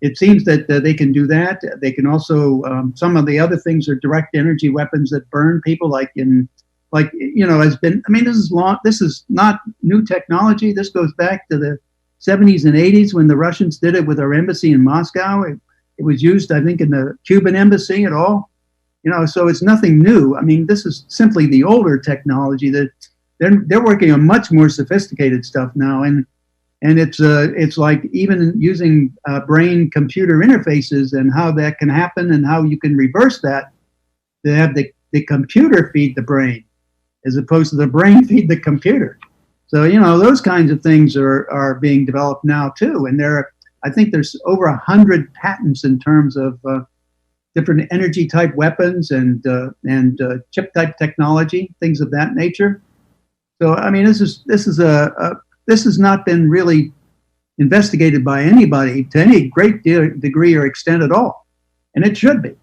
it seems that they can do that. They can also some of the other things are direct energy weapons that burn people, has been. I mean, this is long. This is not new technology. This goes back to the 70s and 80s when the Russians did it with our embassy in Moscow. It was used, I think, in the Cuban embassy at all. So it's nothing new. I mean, this is simply the older technology that they're working on much more sophisticated stuff now, and it's like even using brain computer interfaces and how that can happen and how you can reverse that to have the computer feed the brain as opposed to the brain feed the computer. So those kinds of things are being developed now too, and I think there's over 100 patents in terms of different energy type weapons and chip type technology, things of that nature. So I mean, this has not been really investigated by anybody to any great degree or extent at all, and it should be,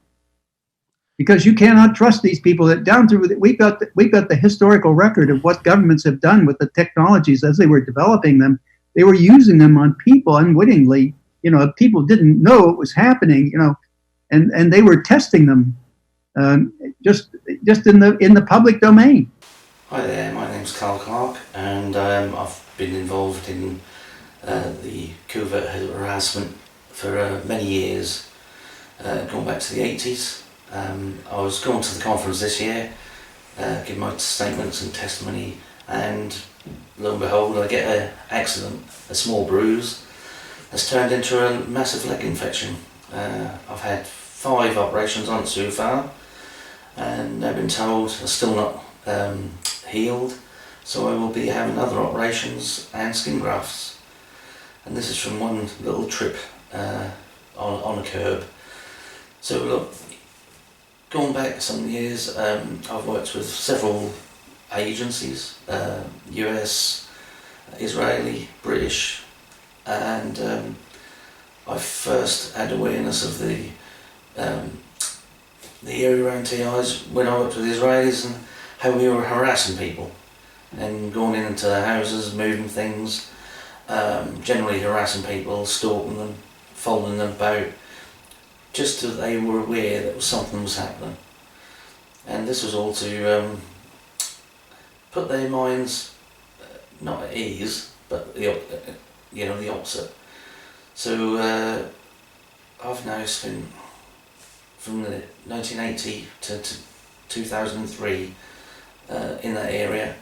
because you cannot trust these people. That down through we've got the historical record of what governments have done with the technologies as they were developing them. They were using them on people unwittingly. People didn't know it was happening. And they were testing them just in the public domain. Hi there, my name's Carl Clark, and I've been involved in the covert harassment for many years, going back to the 80s. I was going to the conference this year, giving my statements and testimony, and lo and behold, I get an accident, a small bruise that's turned into a massive leg infection. I've had 5 operations on it so far, and I've been told I'm still not healed, so I will be having other operations and skin grafts. And this is from one little trip on a curb. So look, going back some years, I've worked with several agencies, US, Israeli, British, and I first had awareness of the area around TIs when I worked with the Israelis and how we were harassing people and going into their houses, moving things, generally harassing people, stalking them, following them about, just so they were aware that something was happening. And this was all to put their minds not at ease, but the opposite. So I've now spent from the 1980 to 2003 in that area.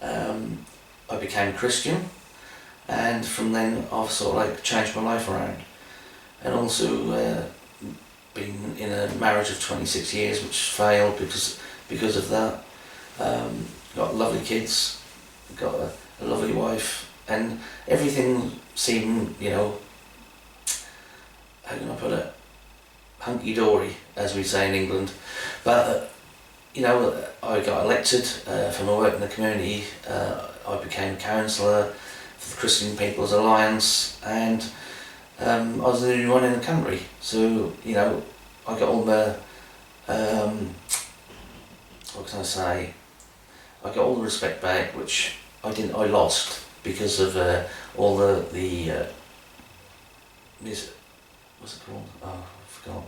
I became Christian, and from then I've sort of changed my life around, and also been in a marriage of 26 years which failed because of that. Got lovely kids, got a lovely wife, and everything seemed, how can I put it, hunky-dory, as we say in England. But I got elected for my work in the community. I became a councillor for the Christian People's Alliance, and I was the only one in the country. So I got all the what can I say? I got all the respect back, which I lost because of all the what's it called? Oh, I forgot.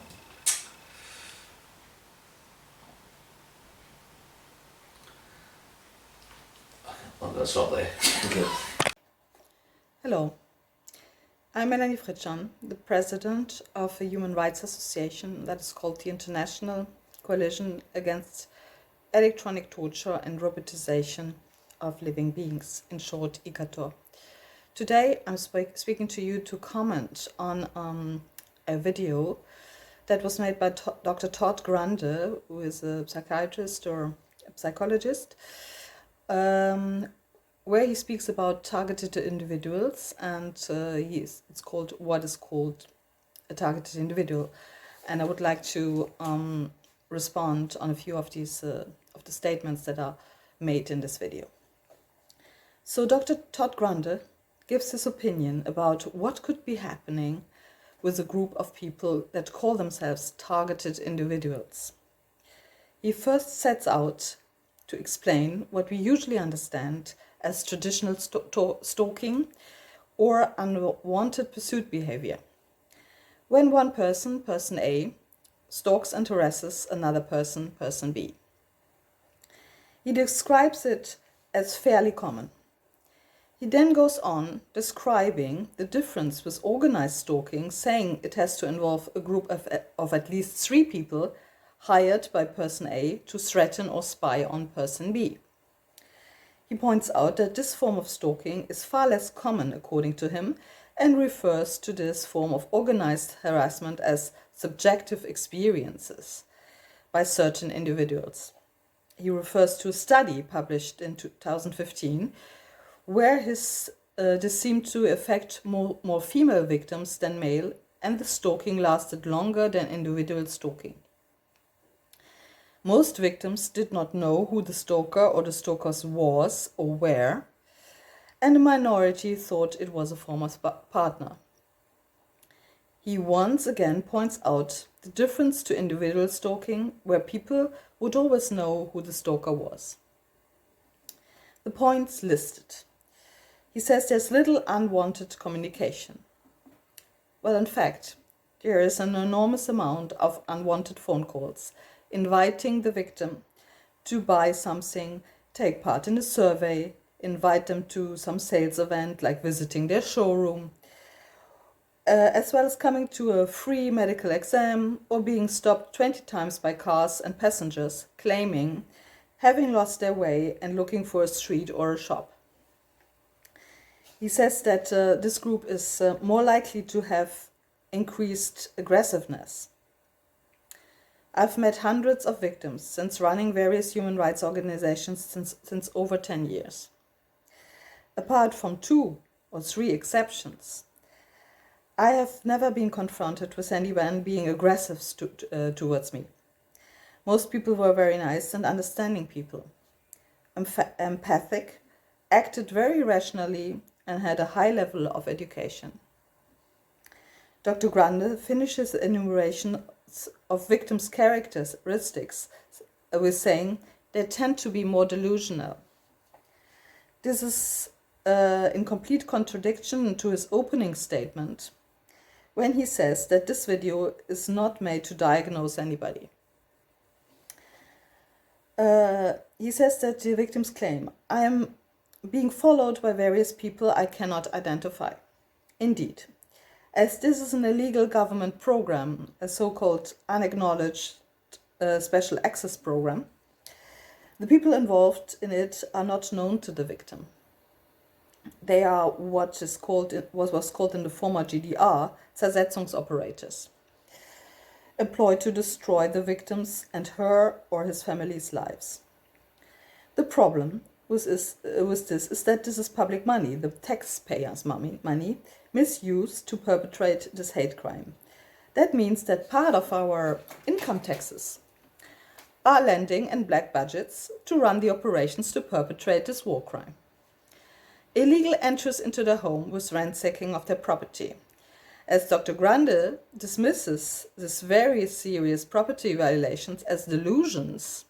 I'm gonna stop there. Hello, I'm Melanie Fritschan, the president of a human rights association that is called the International Coalition Against Electronic Torture and Robotization of Living Beings, in short Icator. Today I'm speaking to you to comment on a video that was made by Dr. Todd Grande, who is a psychiatrist or a psychologist, where he speaks about targeted individuals, and it's called What is Called a Targeted Individual. And I would like to respond on a few of these of the statements that are made in this video. So Dr. Todd Grande gives his opinion about what could be happening with a group of people that call themselves targeted individuals. He first sets out to explain what we usually understand as traditional stalking or unwanted pursuit behavior, when one person, person A, stalks and harasses another person, person B. He describes it as fairly common. He then goes on describing the difference with organized stalking, saying it has to involve a group of at least 3 people hired by person A to threaten or spy on person B. He points out that this form of stalking is far less common, according to him, and refers to this form of organized harassment as subjective experiences by certain individuals. He refers to a study published in 2015 where this seemed to affect more female victims than male, and the stalking lasted longer than individual stalking. Most victims did not know who the stalker or the stalkers was or were, and a minority thought it was a former partner. He once again points out the difference to individual stalking, where people would always know who the stalker was. The points listed. He says there's little unwanted communication. Well, in fact, there is an enormous amount of unwanted phone calls inviting the victim to buy something, take part in a survey, invite them to some sales event like visiting their showroom, as well as coming to a free medical exam or being stopped 20 times by cars and passengers claiming having lost their way and looking for a street or a shop. He says that this group is more likely to have increased aggressiveness. I've met hundreds of victims since running various human rights organizations since over 10 years. Apart from 2 or 3 exceptions, I have never been confronted with anyone being aggressive towards me. Most people were very nice and understanding people, empathic, acted very rationally, and had a high level of education. Dr. Grande finishes the enumeration of victims' characteristics with saying they tend to be more delusional. This is in complete contradiction to his opening statement when he says that this video is not made to diagnose anybody. He says that the victims claim, I am being followed by various people I cannot identify. Indeed, as this is an illegal government program, a so-called unacknowledged special access program, the people involved in it are not known to the victim. They are what was called in the former GDR Zersetzungsoperators, employed to destroy the victims and her or his family's lives. The problem with this is that this is public money, the taxpayers' money, misused to perpetrate this hate crime. That means that part of our income taxes are lending and black budgets to run the operations to perpetrate this war crime. Illegal entries into their home with ransacking of their property. As Dr. Grande dismisses these very serious property violations as delusions,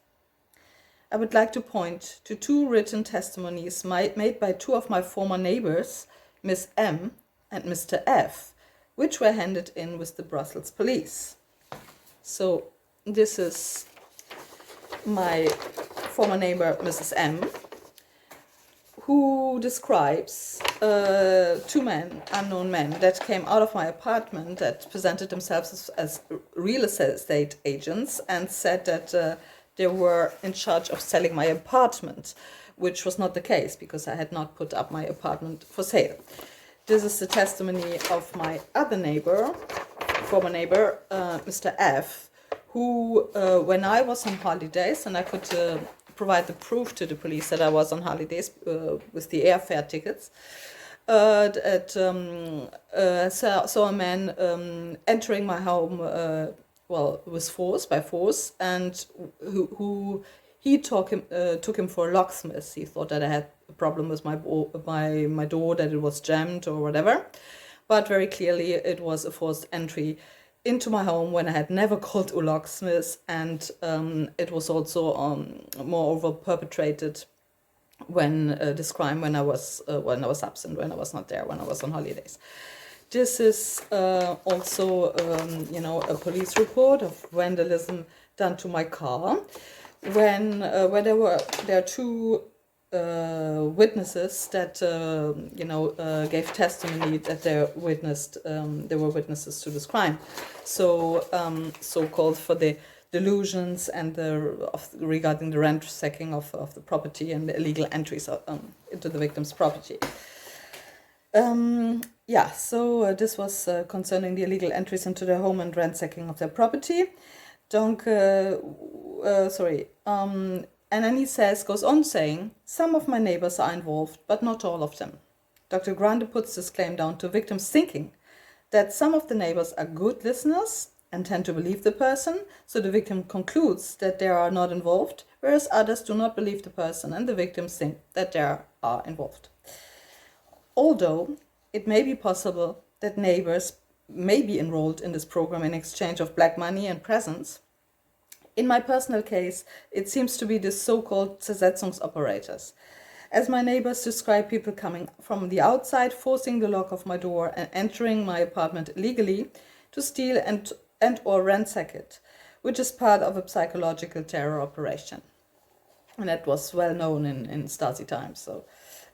I would like to point to 2 written testimonies made by 2 of my former neighbors, Miss M and Mr. F, which were handed in with the Brussels police. So this is my former neighbor, Mrs. M, who describes 2 men, unknown men, that came out of my apartment that presented themselves as real estate agents and said that they were in charge of selling my apartment, which was not the case because I had not put up my apartment for sale. This is the testimony of my other neighbor, former neighbor, Mr. F, who, when I was on holidays, and I could provide the proof to the police that I was on holidays with the airfare tickets, saw a man entering my home, by force, and who he took him for a locksmith. He thought that I had a problem with my door, that it was jammed or whatever, but very clearly it was a forced entry into my home when I had never called a locksmith, and it was also moreover perpetrated when this crime when I was absent, when I was not there, when I was on holidays. This is also, a police report of vandalism done to my car, where there are two witnesses that gave testimony that they were witnesses to this crime. So called for the delusions and regarding the ransacking of the property and the illegal entries into the victim's property. This was concerning the illegal entries into their home and ransacking of their property. And then he goes on saying, some of my neighbors are involved, but not all of them. Dr. Grande puts this claim down to victims thinking that some of the neighbors are good listeners and tend to believe the person, so the victim concludes that they are not involved, whereas others do not believe the person and the victims think that they are involved. Although it may be possible that neighbors may be enrolled in this program in exchange of black money and presents, in my personal case, it seems to be the so-called Zersetzungsoperators. As my neighbors describe people coming from the outside, forcing the lock of my door and entering my apartment illegally to steal and or ransack it, which is part of a psychological terror operation. And that was well known in Stasi times,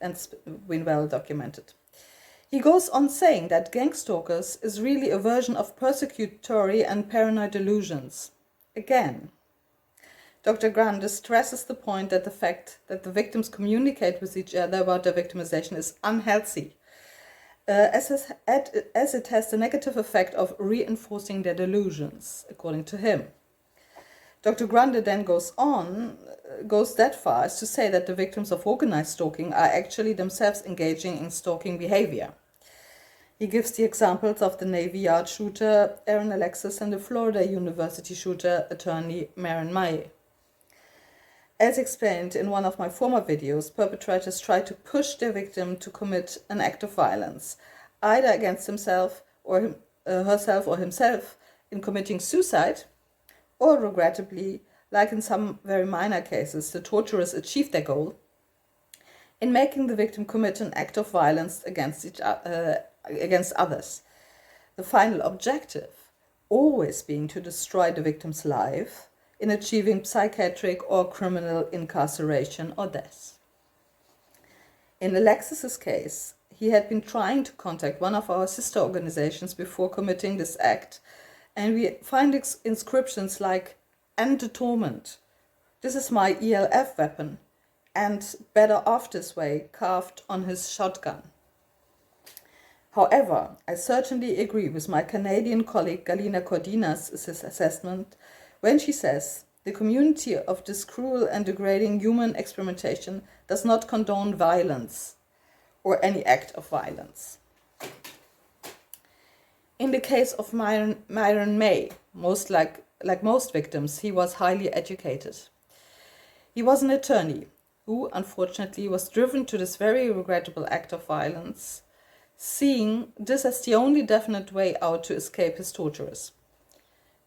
and been well documented. He goes on saying that gangstalkers is really a version of persecutory and paranoid delusions. Again, Dr. Grande stresses the point that the fact that the victims communicate with each other about their victimization is unhealthy, as it has the negative effect of reinforcing their delusions, according to him. Dr. Grande then goes that far as to say that the victims of organized stalking are actually themselves engaging in stalking behavior. He gives the examples of the Navy Yard shooter Aaron Alexis and the Florida University shooter attorney Maren May. As explained in one of my former videos, perpetrators try to push their victim to commit an act of violence, either against himself or herself or himself in committing suicide, or regrettably, like in some very minor cases, the torturers achieve their goal in making the victim commit an act of violence against others. The final objective always being to destroy the victim's life in achieving psychiatric or criminal incarceration or death. In Alexis's case, he had been trying to contact one of our sister organizations before committing this act, and we find inscriptions like, "End the torment. This is my ELF weapon," and "Better off this way," carved on his shotgun. However, I certainly agree with my Canadian colleague Galina Cordina's assessment when she says the community of this cruel and degrading human experimentation does not condone violence or any act of violence. In the case of Myron May, like most victims, he was highly educated. He was an attorney who, unfortunately, was driven to this very regrettable act of violence, seeing this as the only definite way out to escape his torturers.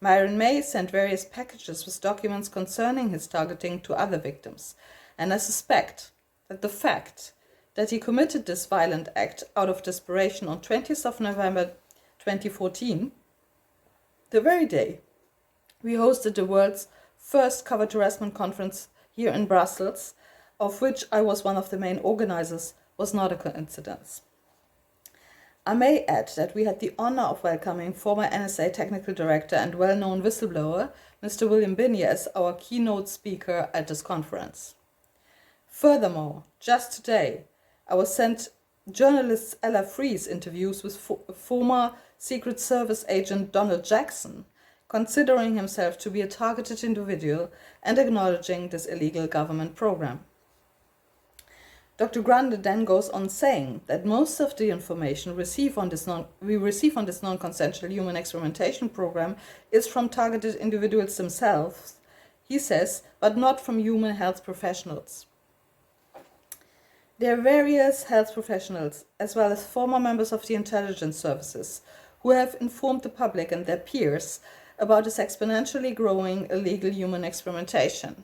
Myron May sent various packages with documents concerning his targeting to other victims, and I suspect that the fact that he committed this violent act out of desperation on 20th of November 2014, the very day we hosted the world's first covert harassment conference here in Brussels, of which I was one of the main organizers, was not a coincidence. I may add that we had the honor of welcoming former NSA technical director and well-known whistleblower, Mr. William Binney, as our keynote speaker at this conference. Furthermore, just today, I was sent journalist Ella Free's interviews with former Secret Service agent Donald Jackson, considering himself to be a targeted individual and acknowledging this illegal government program. Dr. Grande then goes on saying that most of the information we receive on this non-consensual human experimentation program is from targeted individuals themselves, he says, but not from human health professionals. There are various health professionals, as well as former members of the intelligence services, who have informed the public and their peers about this exponentially growing illegal human experimentation.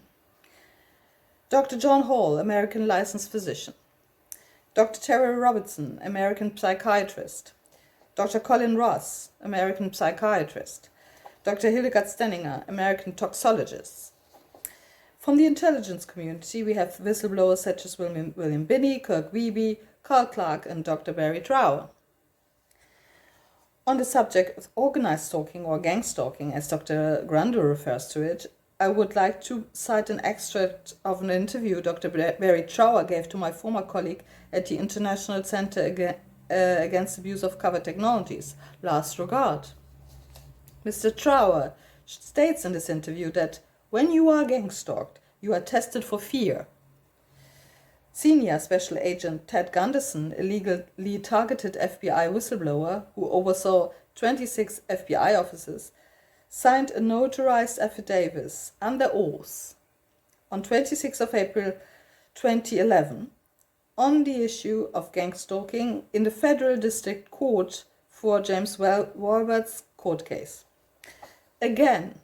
Dr. John Hall, American licensed physician. Dr. Terry Robertson, American psychiatrist. Dr. Colin Ross, American psychiatrist, Dr. Hildegard Stenninger, American toxologist. From the intelligence community, we have whistleblowers such as William Binney, Kirk Wiebe, Carl Clark, and Dr. Barry Trower. On the subject of organized stalking or gangstalking, as Dr. Grande refers to it, I would like to cite an extract of an interview Dr. Barry Trower gave to my former colleague at the International Center Against Abuse of Covered Technologies, Last Regard. Mr. Trower states in this interview that when you are gangstalked, you are tested for fear. Senior Special Agent Ted Gunderson, a legally targeted FBI whistleblower who oversaw 26 FBI offices, signed a notarized affidavit under oath on 26th of April 2011 on the issue of gangstalking in the Federal District Court for James Walbert's court case. Again,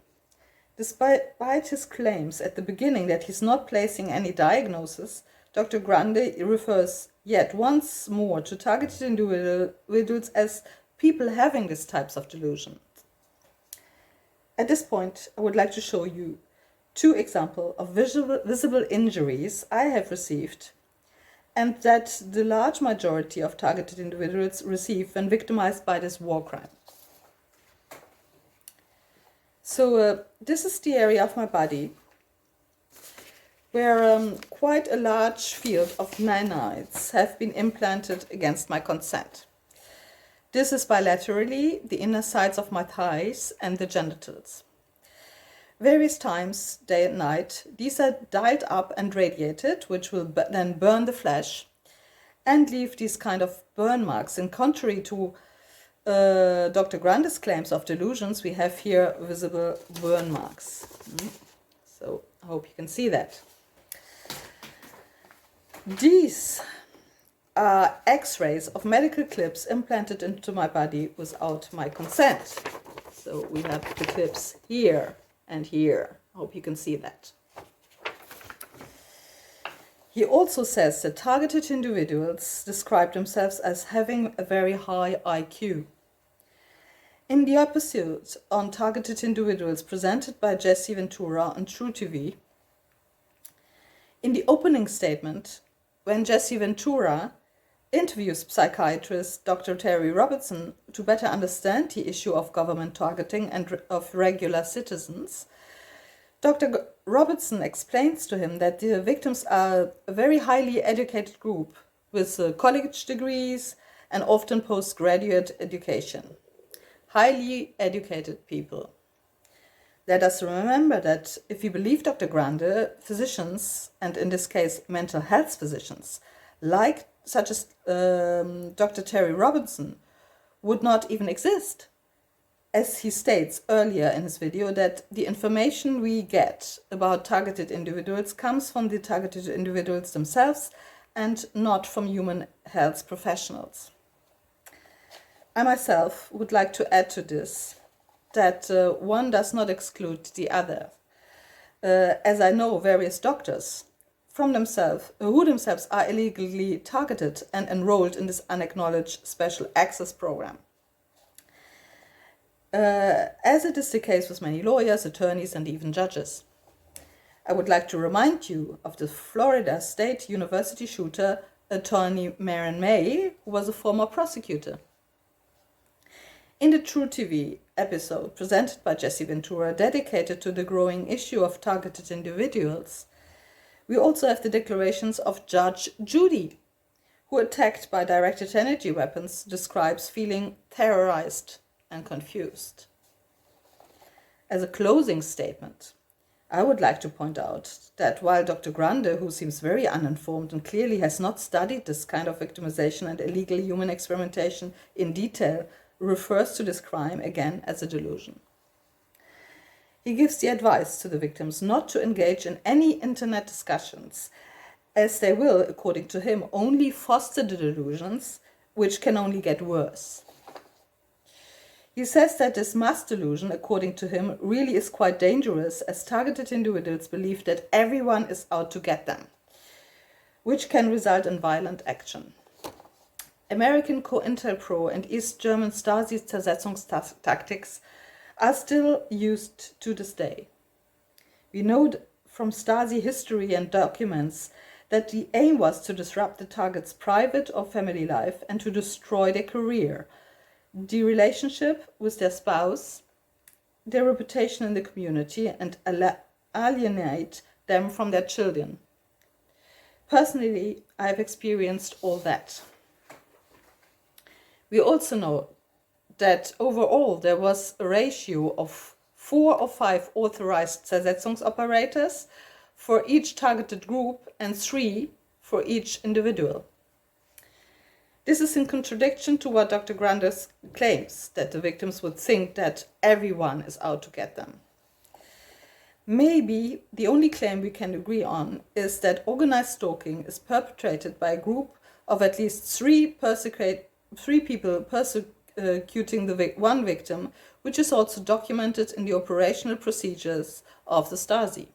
despite his claims at the beginning that he's not placing any diagnosis, Dr. Grande refers yet once more to targeted individuals as people having these types of delusions. At this point, I would like to show you two examples of visible injuries I have received and that the large majority of targeted individuals receive when victimized by this war crime. So this is the area of my body where quite a large field of nanites have been implanted against my consent. This is bilaterally the inner sides of my thighs and the genitals. Various times, day and night, these are dialed up and radiated, which will then burn the flesh and leave these kind of burn marks. And contrary to Dr. Grande's claims of delusions, we have here visible burn marks. So I hope you can see that. These are X-rays of medical clips implanted into my body without my consent. So we have the clips here and here. I hope you can see that. He also says that targeted individuals describe themselves as having a very high IQ. In the episode on targeted individuals presented by Jesse Ventura on True TV, in the opening statement, when Jesse Ventura interviews psychiatrist Dr. Terry Robertson to better understand the issue of government targeting and of regular citizens, Dr. Robertson explains to him that the victims are a very highly educated group with college degrees and often postgraduate education. Highly educated people. Let us remember that if we believe Dr. Grande, physicians, and in this case mental health physicians, such as Dr. Terry Robinson, would not even exist. As he states earlier in his video, that the information we get about targeted individuals comes from the targeted individuals themselves and not from human health professionals. I myself would like to add to this that one does not exclude the other, as I know various doctors who themselves are illegally targeted and enrolled in this unacknowledged special access program. As it is the case with many lawyers, attorneys, and even judges. I would like to remind you of the Florida State University shooter, attorney Marion May, who was a former prosecutor. In the True TV episode presented by Jesse Ventura dedicated to the growing issue of targeted individuals, we also have the declarations of Judge Judy, who, attacked by directed energy weapons, describes feeling terrorized and confused. As a closing statement, I would like to point out that while Dr. Grande, who seems very uninformed and clearly has not studied this kind of victimization and illegal human experimentation in detail, refers to this crime again as a delusion. He gives the advice to the victims not to engage in any internet discussions, as they will, according to him, only foster the delusions, which can only get worse. He says that this mass delusion, according to him, really is quite dangerous, as targeted individuals believe that everyone is out to get them, which can result in violent action. American COINTELPRO and East German Stasi Zersetzungstactics are still used to this day. We know from Stasi history and documents that the aim was to disrupt the target's private or family life and to destroy their career, the relationship with their spouse, their reputation in the community, and alienate them from their children. Personally, I have experienced all that. We also know that overall there was a ratio of 4 or 5 authorized Zersetzungsoperators for each targeted group and 3 for each individual. This is in contradiction to what Dr. Grande claims, that the victims would think that everyone is out to get them. Maybe the only claim we can agree on is that organized stalking is perpetrated by a group of at least 3 people persecuting one victim, which is also documented in the operational procedures of the Stasi.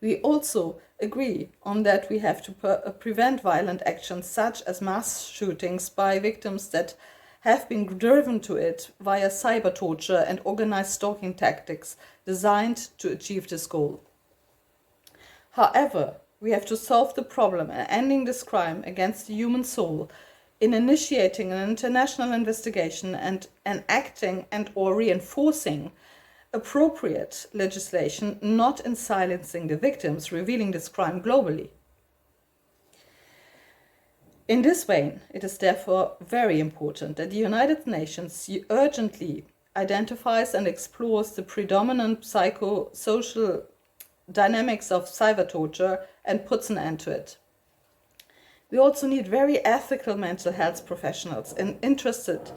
We also agree on that we have to prevent violent actions such as mass shootings by victims that have been driven to it via cybertorture and organized stalking tactics designed to achieve this goal. However, we have to solve the problem and ending this crime against the human soul in initiating an international investigation and enacting and or reinforcing appropriate legislation, not in silencing the victims, revealing this crime globally. In this vein, it is therefore very important that the United Nations urgently identifies and explores the predominant psychosocial dynamics of cybertorture and puts an end to it. We also need very ethical mental health professionals and interested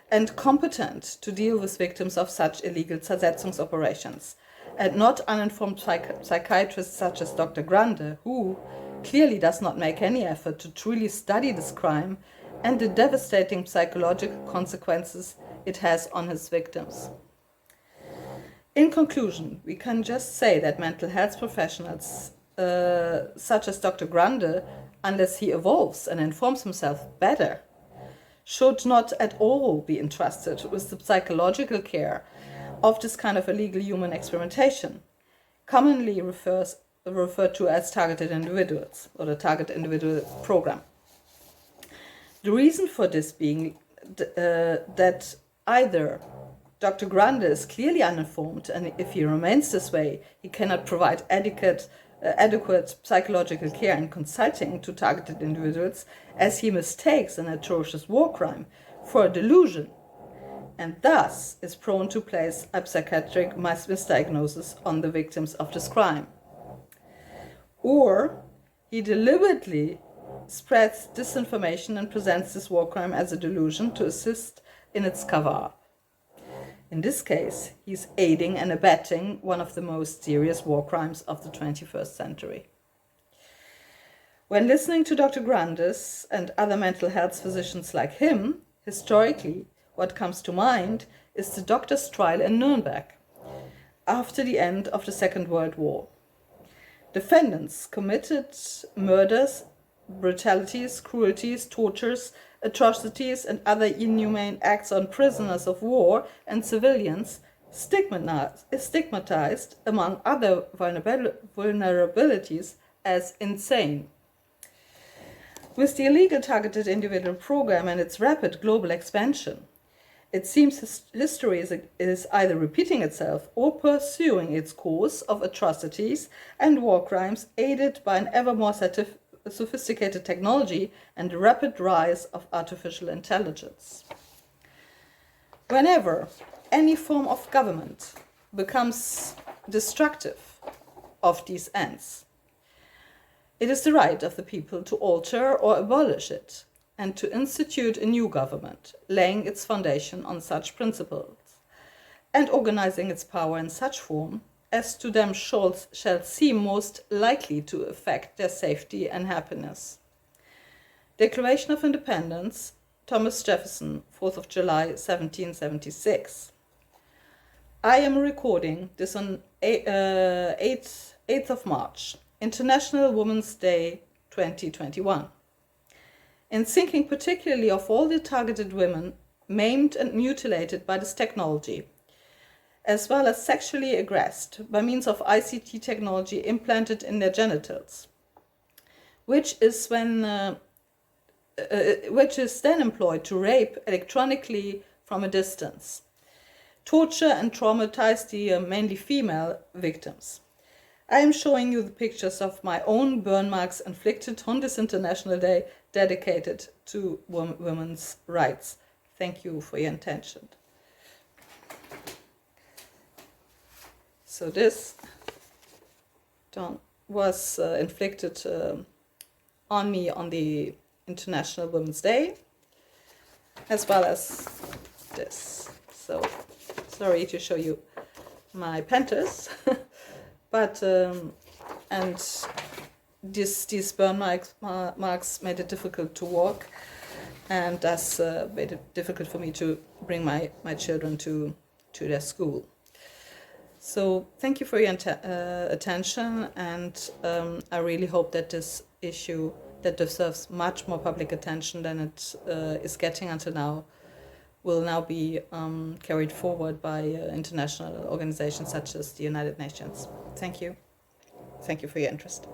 and competent to deal with victims of such illegal Zersetzungsoperations, and not uninformed psychiatrists such as Dr. Grande, who clearly does not make any effort to truly study this crime and the devastating psychological consequences it has on his victims. In conclusion, we can just say that mental health professionals such as Dr. Grande, unless he evolves and informs himself better, should not at all be entrusted with the psychological care of this kind of illegal human experimentation, commonly referred to as targeted individuals, or the target individual program. The reason for this being that either Dr. Grande is clearly uninformed, and if he remains this way, he cannot provide adequate psychological care and consulting to targeted individuals, as he mistakes an atrocious war crime for a delusion, and thus is prone to place a psychiatric misdiagnosis on the victims of this crime. Or he deliberately spreads disinformation and presents this war crime as a delusion to assist in its cover-up. In this case, he's aiding and abetting one of the most serious war crimes of the 21st century. When listening to Dr. Grandes and other mental health physicians like him, historically, what comes to mind is the doctor's trial in Nuremberg after the end of the Second World War. Defendants committed murders, brutalities, cruelties, tortures, atrocities, and other inhumane acts on prisoners of war and civilians, stigmatized among other vulnerabilities as insane. With the illegal targeted individual program and its rapid global expansion, it seems history is either repeating itself or pursuing its course of atrocities and war crimes, aided by an ever more sophisticated technology and the rapid rise of artificial intelligence. Whenever any form of government becomes destructive of these ends, it is the right of the people to alter or abolish it and to institute a new government, laying its foundation on such principles and organizing its power in such form as to them shall seem most likely to affect their safety and happiness. Declaration of Independence, Thomas Jefferson, 4th of July, 1776. I am recording this on 8th of March, International Women's Day 2021. in thinking particularly of all the targeted women maimed and mutilated by this technology, as well as sexually aggressed by means of ICT technology implanted in their genitals, which is then employed to rape electronically from a distance, torture and traumatize the mainly female victims. I am showing you the pictures of my own burn marks inflicted on this International Day dedicated to women's rights. Thank you for your attention. So this was inflicted on me on the International Women's Day, as well as this. So sorry to show you my panties, but and these burn marks made it difficult to walk, and thus made it difficult for me to bring my children to their school. So thank you for your attention, and I really hope that this issue that deserves much more public attention than it is getting until now will now be carried forward by international organizations such as the United Nations. Thank you. Thank you for your interest.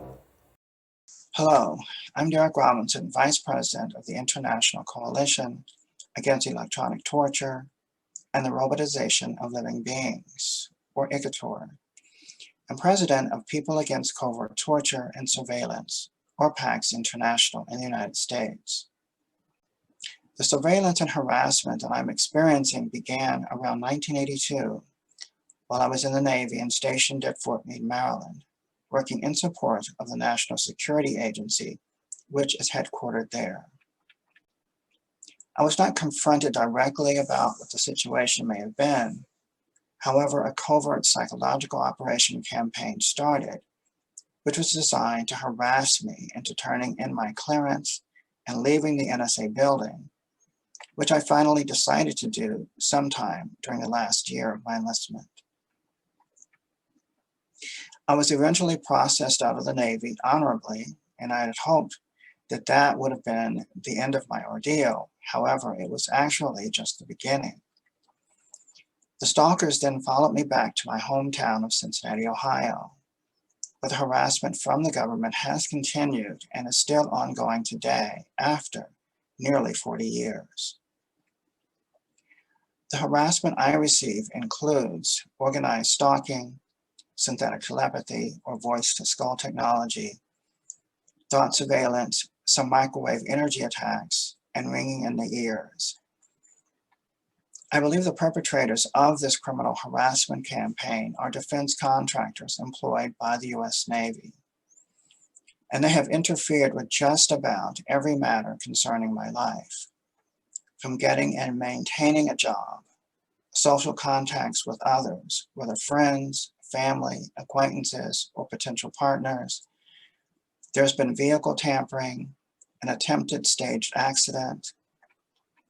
Hello, I'm Derek Robinson, Vice President of the International Coalition Against Electronic Torture and the Robotization of Living Beings, or Icator, and President of People Against Covert Torture and Surveillance, or PAX International in the United States. The surveillance and harassment that I'm experiencing began around 1982 while I was in the Navy and stationed at Fort Meade, Maryland, working in support of the National Security Agency, which is headquartered there. I was not confronted directly about what the situation may have been. However, a covert psychological operation campaign started, which was designed to harass me into turning in my clearance and leaving the NSA building, which I finally decided to do sometime during the last year of my enlistment. I was eventually processed out of the Navy honorably, and I had hoped that that would have been the end of my ordeal. However, it was actually just the beginning. The stalkers then followed me back to my hometown of Cincinnati, Ohio, where the harassment from the government has continued and is still ongoing today after nearly 40 years. The harassment I receive includes organized stalking, synthetic telepathy or voice-to-skull technology, thought surveillance, some microwave energy attacks, and ringing in the ears. I believe the perpetrators of this criminal harassment campaign are defense contractors employed by the US Navy, and they have interfered with just about every matter concerning my life, from getting and maintaining a job, social contacts with others, whether friends, family, acquaintances, or potential partners. There's been vehicle tampering, an attempted staged accident,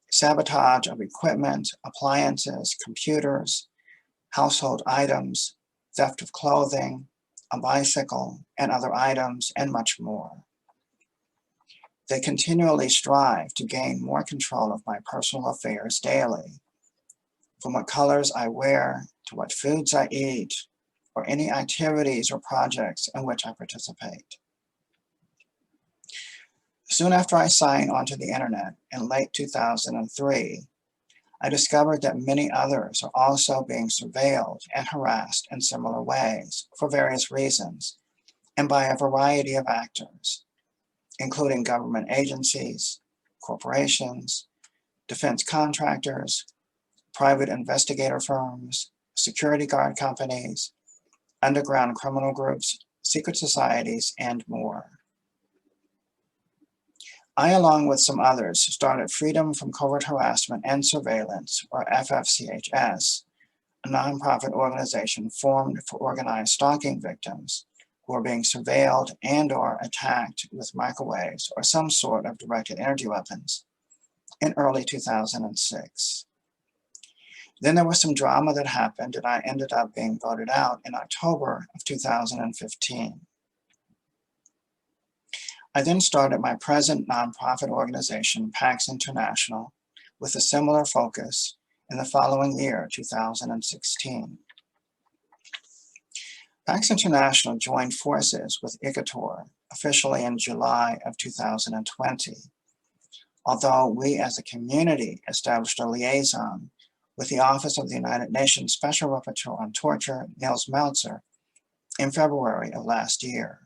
sabotage of equipment, appliances, computers, household items, theft of clothing, a bicycle, and other items, and much more. They continually strive to gain more control of my personal affairs daily, from what colors I wear to what foods I eat, or any activities or projects in which I participate. Soon after I signed onto the internet in late 2003, I discovered that many others are also being surveilled and harassed in similar ways for various reasons and by a variety of actors, including government agencies, corporations, defense contractors, private investigator firms, security guard companies, underground criminal groups, secret societies, and more. I, along with some others, started Freedom from Covert Harassment and Surveillance, or FFCHS, a nonprofit organization formed for organized stalking victims who are being surveilled and/or attacked with microwaves or some sort of directed energy weapons in early 2006. Then there was some drama that happened, and I ended up being voted out in October of 2015. I then started my present nonprofit organization, PAX International, with a similar focus in the following year, 2016. PAX International joined forces with Icator officially in July of 2020, although we as a community established a liaison with the Office of the United Nations Special Rapporteur on Torture, Nils Melzer, in February of last year.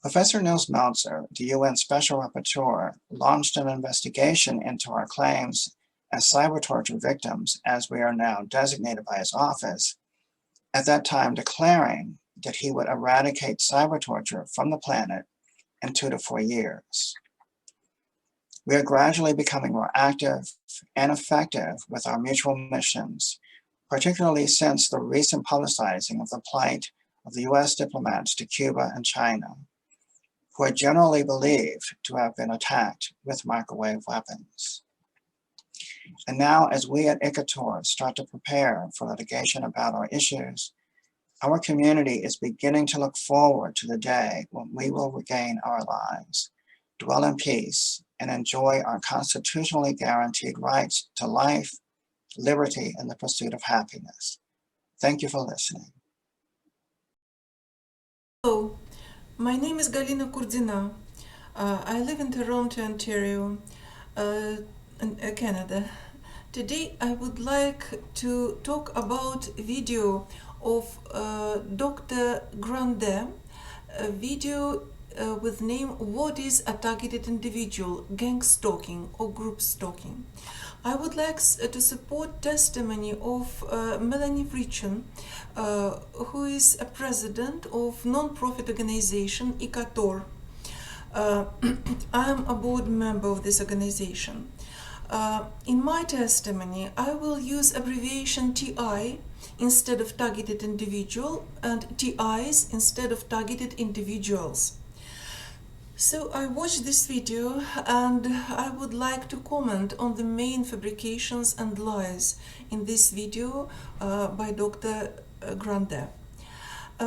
Professor Nils Melzer, the UN Special Rapporteur, launched an investigation into our claims as cybertorture victims, as we are now designated by his office, at that time declaring that he would eradicate cybertorture from the planet in 2 to 4 years. We are gradually becoming more active and effective with our mutual missions, particularly since the recent publicizing of the plight of the US diplomats to Cuba and China, who are generally believed to have been attacked with microwave weapons. And now, as we at Icator start to prepare for litigation about our issues, our community is beginning to look forward to the day when we will regain our lives, dwell in peace, and enjoy our constitutionally guaranteed rights to life, liberty, and the pursuit of happiness. Thank you for listening. Hello, my name is Galina Kurdina. I live in Toronto, Ontario, Canada. Today I would like to talk about a video of Dr. Grandet, a video with name "What is a targeted individual, gangstalking or group stalking?" I would like to support testimony of Melanie Vrichen, who is a president of non-profit organization Icator. I am a board member of this organization. In my testimony, I will use abbreviation TI instead of targeted individual and TIs instead of targeted individuals. So I watched this video and I would like to comment on the main fabrications and lies in this video by Dr. Grandet.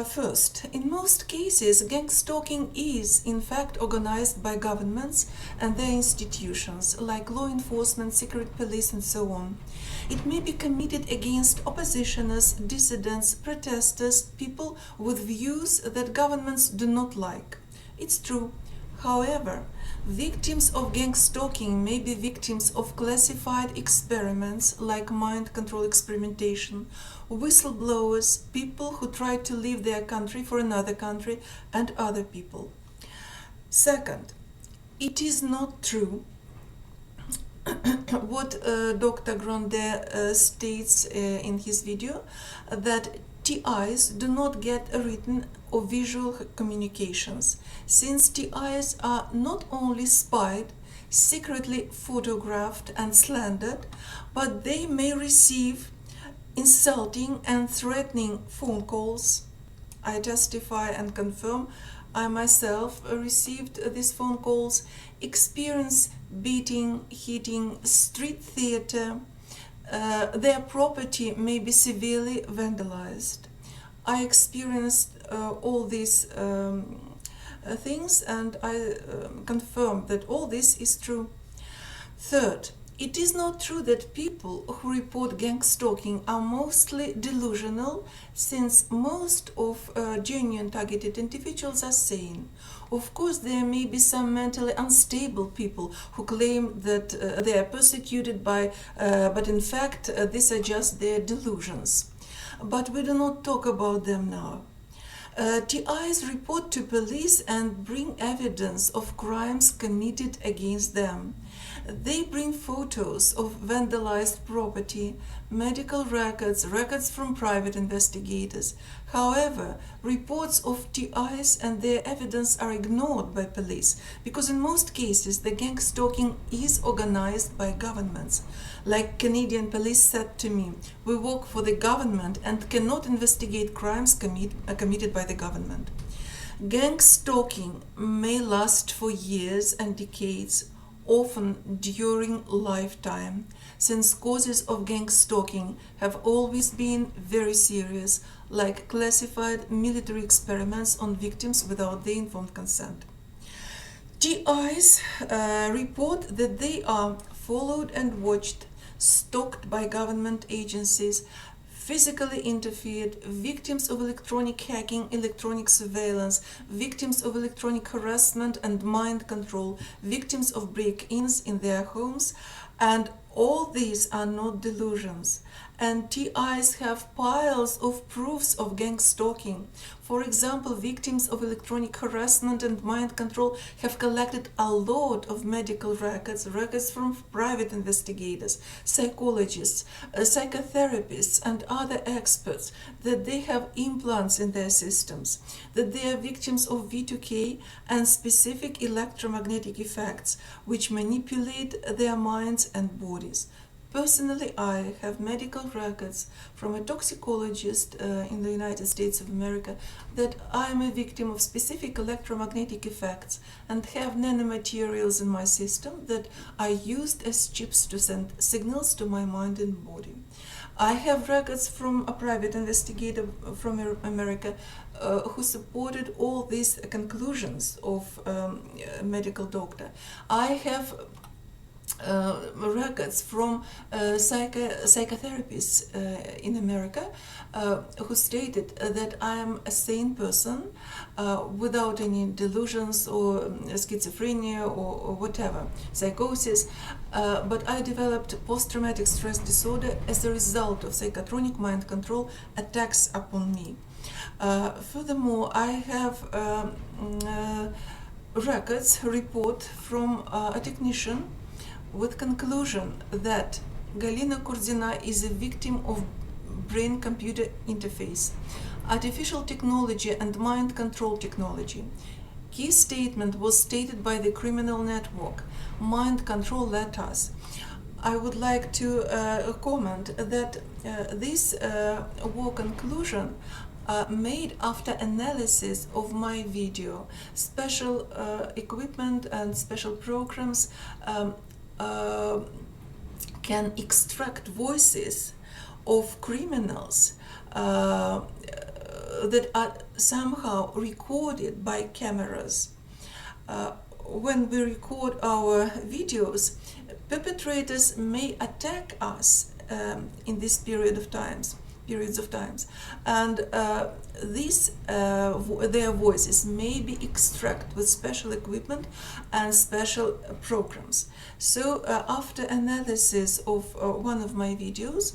First, in most cases, gangstalking is in fact organized by governments and their institutions, like law enforcement, secret police, and so on. It may be committed against oppositioners, dissidents, protesters, people with views that governments do not like. It's true. However, victims of gangstalking may be victims of classified experiments like mind control experimentation, whistleblowers, people who try to leave their country for another country, and other people. Second, it is not true what Dr. Grandet states in his video, that TIs do not get written or visual communications, since TIs are not only spied, secretly photographed and slandered, but they may receive insulting and threatening phone calls. I testify and confirm I myself received these phone calls, experienced beating, hitting, street theater. Their property may be severely vandalized. I experienced all these things, and I confirm that all this is true. Third, it is not true that people who report gangstalking are mostly delusional, since most of genuine targeted individuals are sane. Of course, there may be some mentally unstable people who claim that they are persecuted but in fact these are just their delusions. But we do not talk about them now. TIs report to police and bring evidence of crimes committed against them. They bring photos of vandalized property, medical records, records from private investigators. However, reports of TIs and their evidence are ignored by police, because in most cases the gangstalking is organized by governments. Like Canadian police said to me, we work for the government and cannot investigate crimes committed by the government. Gangstalking may last for years and decades, often during lifetime, since causes of gangstalking have always been very serious, like classified military experiments on victims without their informed consent. TIs report that they are followed and watched, stalked by government agencies, physically interfered, victims of electronic hacking, electronic surveillance, victims of electronic harassment and mind control, victims of break-ins in their homes, and all these are not delusions. And TIs have piles of proofs of gang stalking. For example, victims of electronic harassment and mind control have collected a lot of medical records, records from private investigators, psychologists, psychotherapists, and other experts, that they have implants in their systems, that they are victims of V2K and specific electromagnetic effects, which manipulate their minds and bodies. Personally, I have medical records from a toxicologist in the United States of America that I am a victim of specific electromagnetic effects and have nanomaterials in my system that I used as chips to send signals to my mind and body. I have records from a private investigator from America who supported all these conclusions of a medical doctor. I have records from psychotherapists in America who stated that I am a sane person without any delusions or schizophrenia or whatever, psychosis, but I developed post-traumatic stress disorder as a result of psychotronic mind control attacks upon me. Furthermore, I have records report from a technician with conclusion that Galina Kurdina is a victim of brain-computer interface, artificial technology and mind control technology. Key statement was stated by the criminal network, mind control letters. I would like to comment that this war conclusion made after analysis of my video. Special equipment and special programs can extract voices of criminals that are somehow recorded by cameras. When we record our videos, perpetrators may attack us in this periods of times, and their voices may be extracted with special equipment and special programs. So after analysis of one of my videos,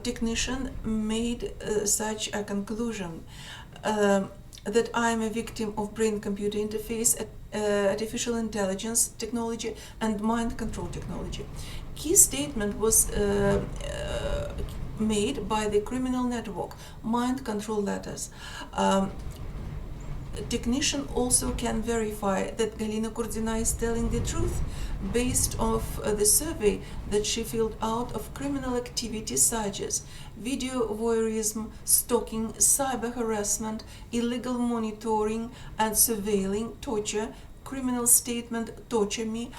technician made such a conclusion that I am a victim of brain-computer interface, artificial intelligence technology, and mind control technology. Key statement was made by the criminal network, mind control letters. Technician also can verify that Galina Kurdina is telling the truth based off the survey that she filled out of criminal activities such as video voyeurism, stalking, cyber harassment, illegal monitoring and surveilling, torture, criminal statement, torture me,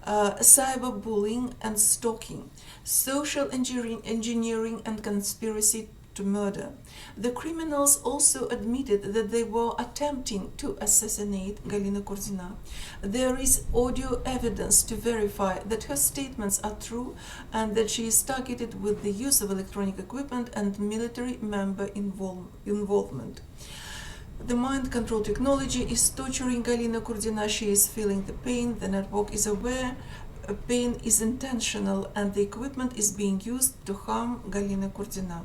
cyberbullying and stalking, social engineering and conspiracy to murder. The criminals also admitted that they were attempting to assassinate Galina Kurdina. There is audio evidence to verify that her statements are true and that she is targeted with the use of electronic equipment and military member involvement. The mind control technology is torturing Galina Kurdina. She is feeling the pain. The network is aware pain is intentional and the equipment is being used to harm Galina Kurdina.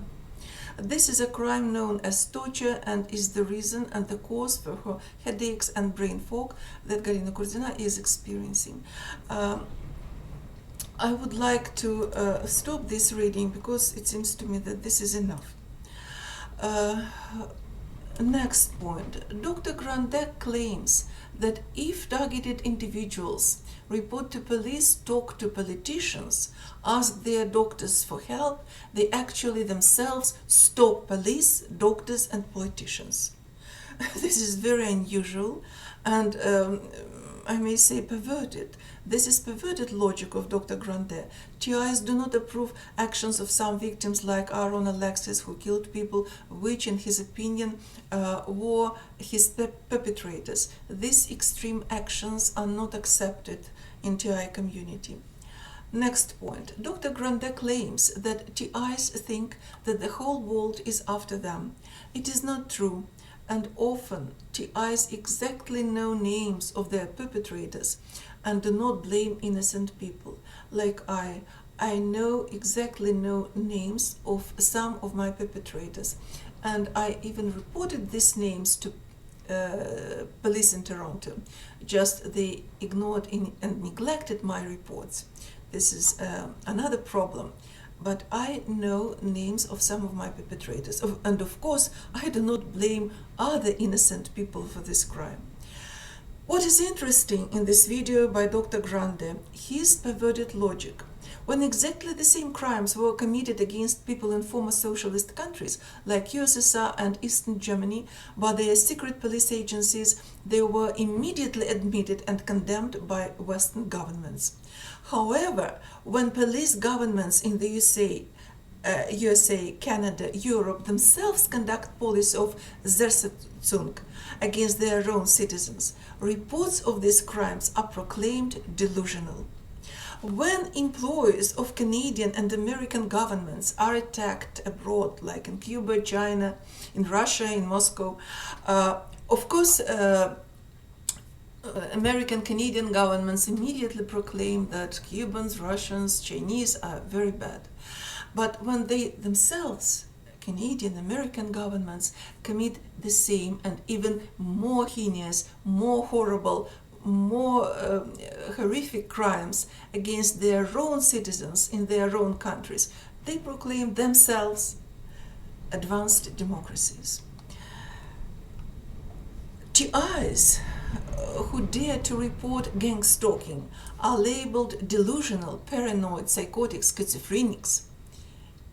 This is a crime known as torture and is the reason and the cause for her headaches and brain fog that Galina Kurdina is experiencing. I would like to stop this reading because it seems to me that this is enough. Next point. Dr. Grandek claims that if targeted individuals report to police, talk to politicians, ask their doctors for help, they actually themselves stalk police, doctors and politicians. This is very unusual, and I may say, perverted. This is perverted logic of Dr. Grandet. TIs do not approve actions of some victims like Aaron Alexis, who killed people, which in his opinion were his perpetrators. These extreme actions are not accepted in TI community. Next point. Dr. Grandet claims that TIs think that the whole world is after them. It is not true, and often TIs exactly know names of their perpetrators and do not blame innocent people. Like I exactly know names of some of my perpetrators, and I even reported these names to police in Toronto. Just they ignored and neglected my reports. This is another problem. But I know names of some of my perpetrators. And of course, I do not blame other innocent people for this crime. What is interesting in this video by Dr. Grandet, his perverted logic. When exactly the same crimes were committed against people in former socialist countries like USSR and Eastern Germany by their secret police agencies, they were immediately admitted and condemned by Western governments. However, when police governments in the USA, Canada, Europe themselves conduct policy of Zersetzung against their own citizens, reports of these crimes are proclaimed delusional. When employees of Canadian and American governments are attacked abroad, like in Cuba, China, in Russia, in Moscow, of course, American, Canadian governments immediately proclaim that Cubans, Russians, Chinese are very bad. But when they themselves, Canadian, American governments, commit the same and even more heinous, more horrible, more horrific crimes against their own citizens in their own countries, they proclaim themselves advanced democracies. TIs who dare to report gangstalking are labeled delusional, paranoid, psychotic, schizophrenics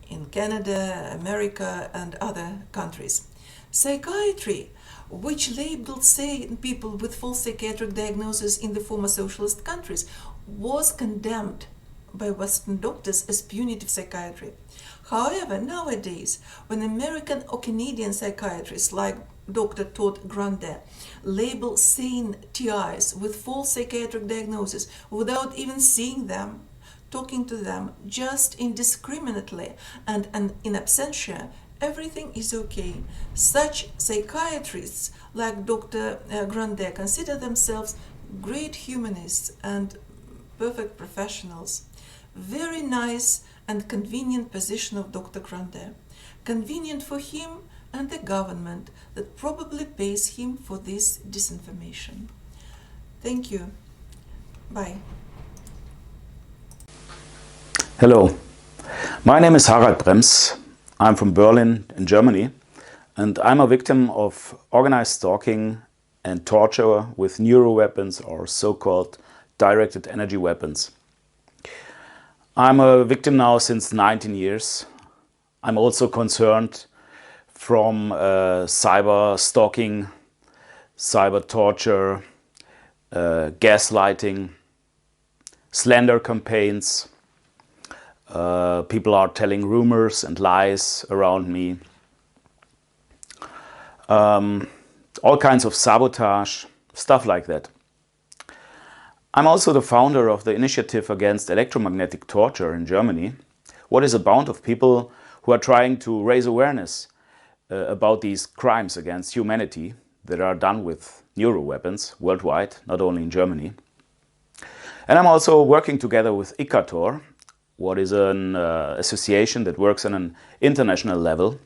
in Canada, America, and other countries. Psychiatry, which labeled sane people with false psychiatric diagnosis in the former socialist countries, was condemned by Western doctors as punitive psychiatry. However, nowadays, when American or Canadian psychiatrists like Dr. Todd Grandet label sane TIs with false psychiatric diagnosis without even seeing them, talking to them just indiscriminately and in absentia, everything is okay. Such psychiatrists like Dr. Grandet consider themselves great humanists and perfect professionals. Very nice and convenient position of Dr. Grandet. Convenient for him and the government that probably pays him for this disinformation. Thank you. Bye. Hello, my name is Harald Brems. I'm from Berlin in Germany, and I'm a victim of organized stalking and torture with neuroweapons, or so-called directed energy weapons. I'm a victim now since 19 years. I'm also concerned from cyber stalking, cyber torture, gaslighting, slander campaigns. People are telling rumors and lies around me. All kinds of sabotage, stuff like that. I'm also the founder of the Initiative Against Electromagnetic Torture in Germany. What is a band of people who are trying to raise awareness about these crimes against humanity that are done with neuroweapons worldwide, not only in Germany. And I'm also working together with Icator, what is an association that works on an international level.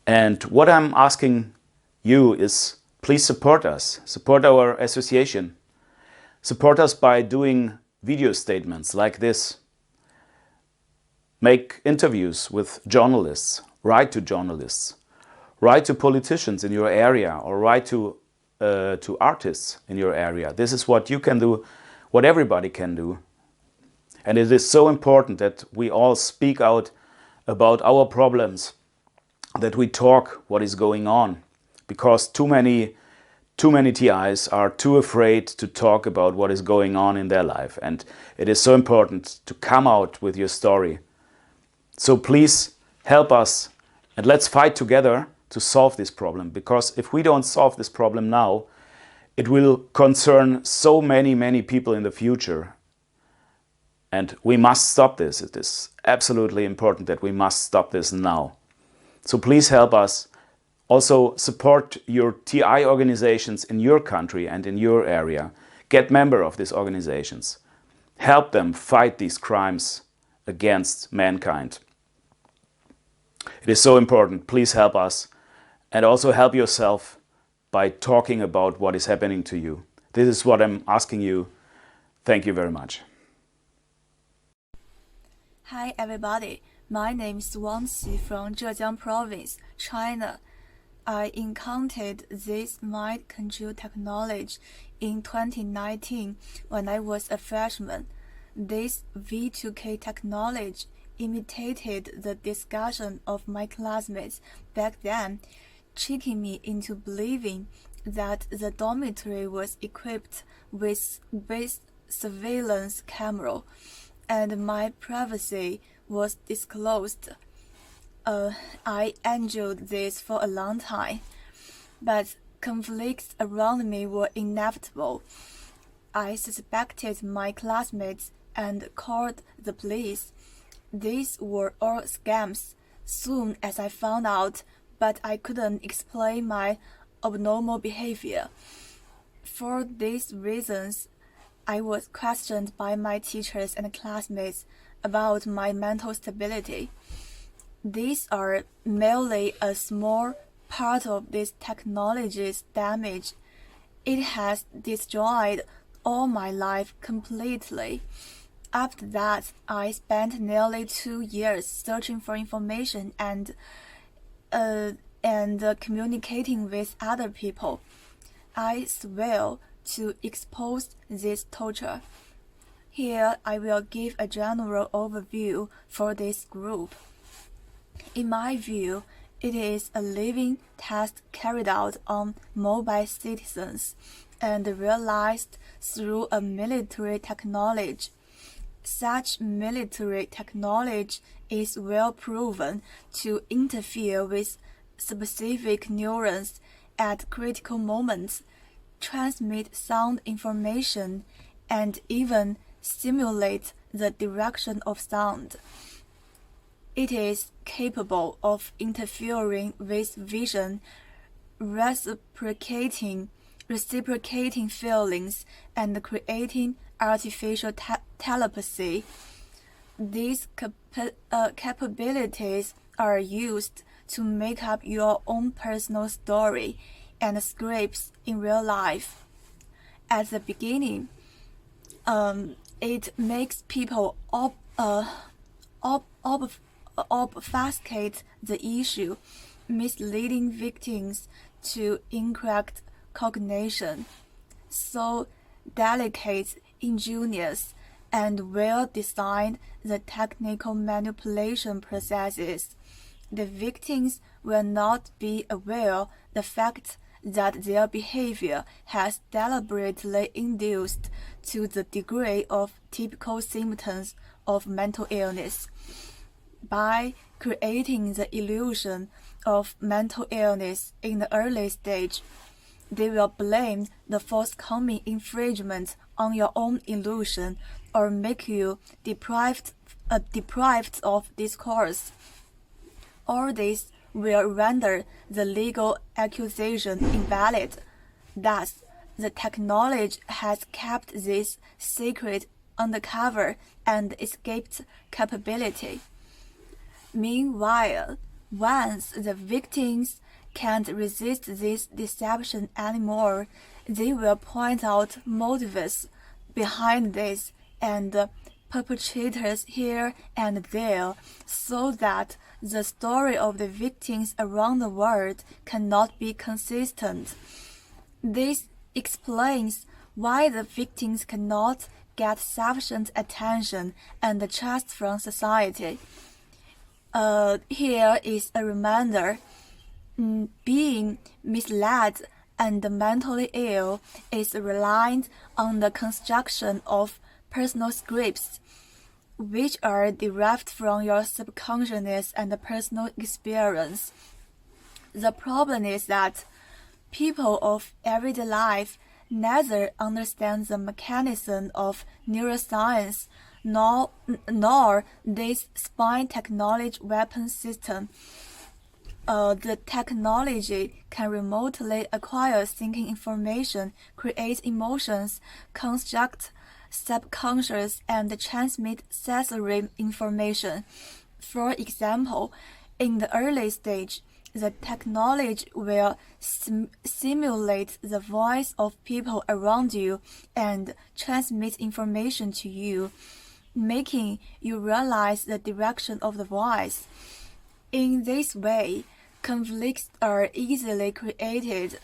And what I'm asking you is, please support us, support our association. Support us by doing video statements like this. Make interviews with journalists, write to journalists, write to politicians in your area, or write to artists in your area. This is what you can do, what everybody can do. And it is so important that we all speak out about our problems, that we talk what is going on, because too many too many TIs are too afraid to talk about what is going on in their life. And it is so important to come out with your story. So please help us and let's fight together to solve this problem. Because if we don't solve this problem now, it will concern so many people in the future. And we must stop this. It is absolutely important that we must stop this now. So please help us. Also support your TI organizations in your country and in your area. Get member of these organizations. Help them fight these crimes against mankind. It is so important. Please help us and also help yourself by talking about what is happening to you. This is what I'm asking you. Thank you very much. Hi everybody, my name is Wang Xi from Zhejiang Province, China. I encountered this mind control technology in 2019 when I was a freshman. This V2K technology imitated the discussion of my classmates back then, tricking me into believing that the dormitory was equipped with surveillance camera and my privacy was disclosed. I endured this for a long time, but conflicts around me were inevitable. I suspected my classmates and called the police. These were all scams, soon as I found out, but I couldn't explain my abnormal behavior. For these reasons, I was questioned by my teachers and classmates about my mental stability. These are merely a small part of this technology's damage. It has destroyed all my life completely. After that, I spent nearly 2 years searching for information and communicating with other people. I swear to expose this torture. Here, I will give a general overview for this group. In my view, it is a living test carried out on mobile citizens and realized through a military technology. Such military technology is well proven to interfere with specific neurons at critical moments, transmit sound information, and even simulate the direction of sound. It is capable of interfering with vision, reciprocating feelings, and creating artificial telepathy. These capabilities are used to make up your own personal story and scripts in real life. At the beginning, it makes people obfuscate the issue, misleading victims to incorrect cognition. So delicate, ingenious, and well-designed the technical manipulation processes, the victims will not be aware the fact that their behavior has deliberately induced to the degree of typical symptoms of mental illness. By creating the illusion of mental illness in the early stage, they will blame the forthcoming infringement on your own illusion or make you deprived of discourse. All this will render the legal accusation invalid. Thus, the technology has kept this secret undercover and escaped capability. Meanwhile, once the victims can't resist this deception anymore, they will point out motives behind this and perpetrators here and there, so that the story of the victims around the world cannot be consistent. This explains why the victims cannot get sufficient attention and trust from society. Here is a reminder. Being misled and mentally ill is reliant on the construction of personal scripts, which are derived from your subconsciousness and personal experience. The problem is that people of everyday life neither understand the mechanism of neuroscience nor this spine technology weapon system. The technology can remotely acquire thinking information, create emotions, construct subconscious, and transmit sensory information. For example, in the early stage, the technology will simulate the voice of people around you and transmit information to you, making you realize the direction of the voice. In this way, conflicts are easily created,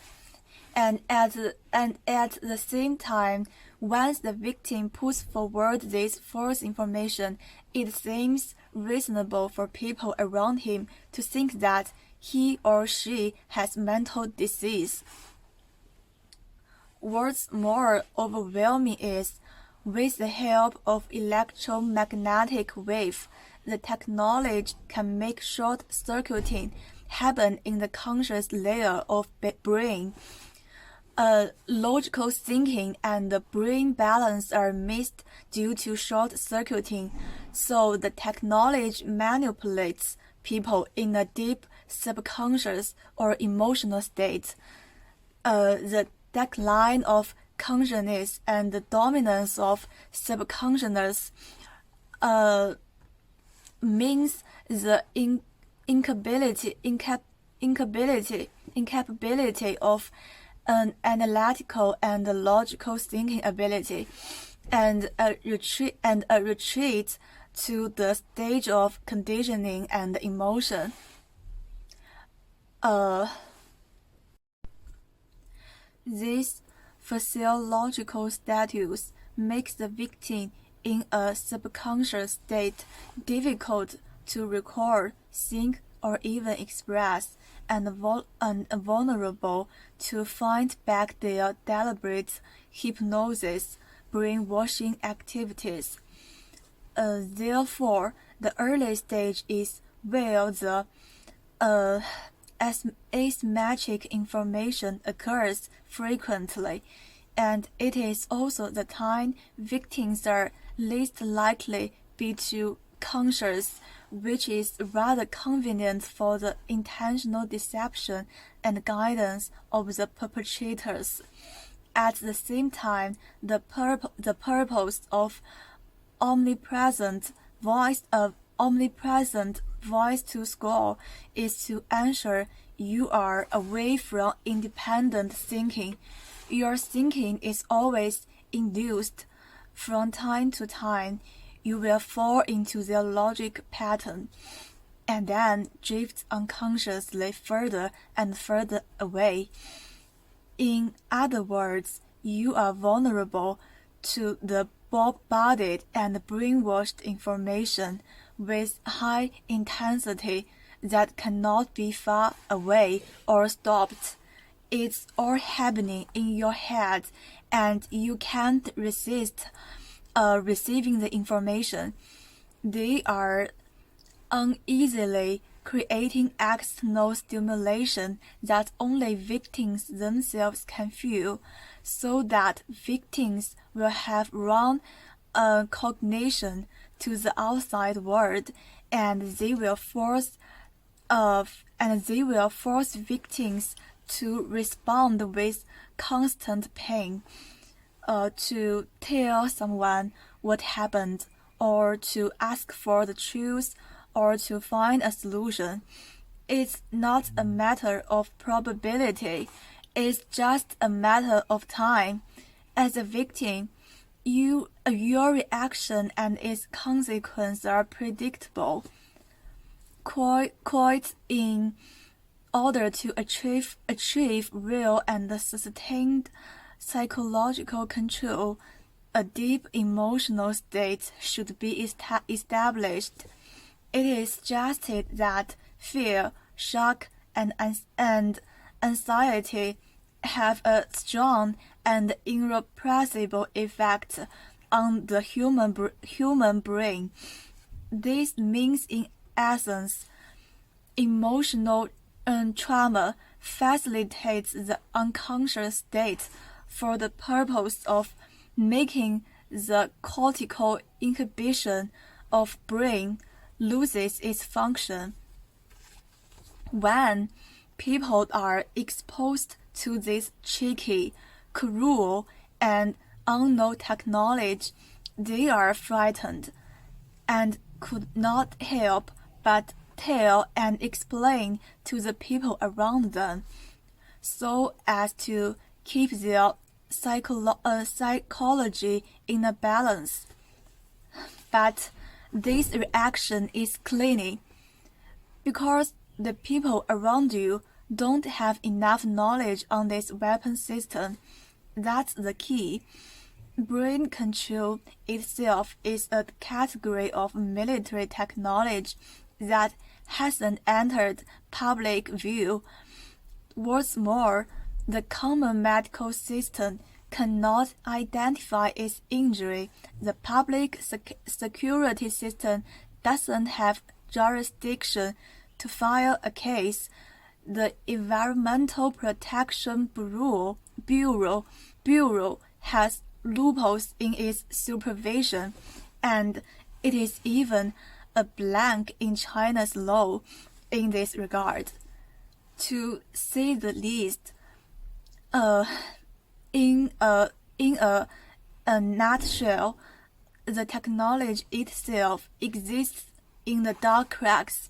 and at the same time, once the victim puts forward this false information, it seems reasonable for people around him to think that he or she has mental disease. What's more overwhelming is, with the help of electromagnetic wave, the technology can make short-circuiting happen in the conscious layer of the brain. Logical thinking and the brain balance are missed due to short-circuiting, so the technology manipulates people in a deep subconscious or emotional state. The decline of consciousness and the dominance of subconsciousness means the incapability of an analytical and logical thinking ability, and a retreat to the stage of conditioning and emotion. This physiological status makes the victim in a subconscious state difficult to recall, think, or even express, and vulnerable to find back their deliberate hypnosis, brainwashing activities. Therefore, the early stage is where the asymmetric information occurs frequently, and it is also the time victims are least likely be too conscious, which is rather convenient for the intentional deception and guidance of the perpetrators. At the same time, the purpose of omnipresent voice to score is to ensure you are away from independent thinking. Your thinking is always induced. From time to time, you will fall into their logic pattern, and then drift unconsciously further and further away. In other words, you are vulnerable to the bombarded and brainwashed information with high intensity that cannot be far away or stopped. It's all happening in your head, and you can't resist receiving the information. They are uneasily creating external stimulation that only victims themselves can feel, so that victims will have wrong cognition to the outside world, and they will force victims to respond with constant pain, to tell someone what happened, or to ask for the truth, or to find a solution. It's not a matter of probability, it's just a matter of time. As a victim, your reaction and its consequences are predictable. Quite in order to achieve real and sustained psychological control, a deep emotional state should be established. It is suggested that fear, shock, and anxiety have a strong and irrepressible effect on the human brain. This means, in essence, emotional trauma facilitates the unconscious state for the purpose of making the cortical inhibition of brain loses its function. When people are exposed to this tricky, cruel, and unknown technology, they are frightened and could not help but tell and explain to the people around them, so as to keep their psychology in a balance. But this reaction is clinic, because the people around you don't have enough knowledge on this weapon system. That's the key. Brain control itself is a category of military technology that hasn't entered public view. What's more, the common medical system cannot identify its injury. The public security system doesn't have jurisdiction to file a case. The Environmental Protection Bureau has loopholes in its supervision, and it is even a blank in China's law in this regard. To say the least, in a nutshell, the technology itself exists in the dark cracks.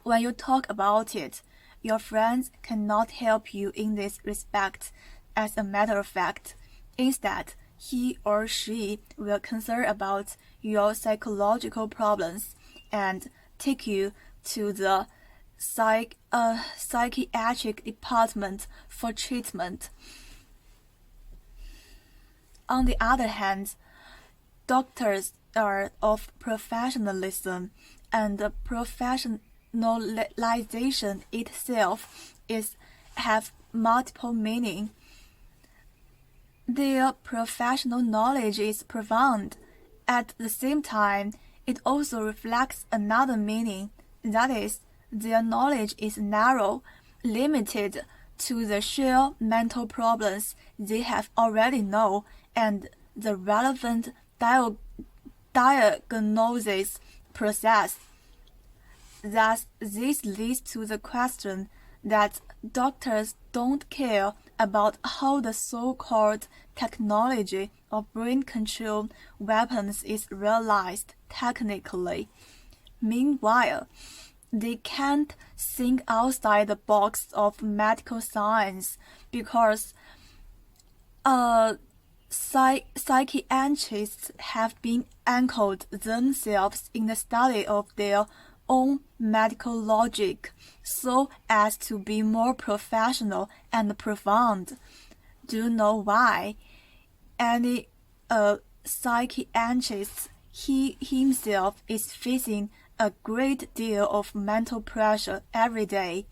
When you talk about it, your friends cannot help you in this respect. As a matter of fact, instead, he or she will concern about your psychological problems and take you to the psychiatric department for treatment. On the other hand, doctors are of professionalism, and the professionalization itself have multiple meaning. Their professional knowledge is profound. At the same time, it also reflects another meaning, that is, their knowledge is narrow, limited to the sheer mental problems they have already known and the relevant diagnosis process. Thus, this leads to the question that doctors don't care about how the so-called technology of brain control weapons is realized technically. Meanwhile, they can't think outside the box of medical science because psychiatrists have been anchored themselves in the study of their own medical logic so as to be more professional and profound. Do you know why? Any psychiatrist, he himself is facing a great deal of mental pressure every day.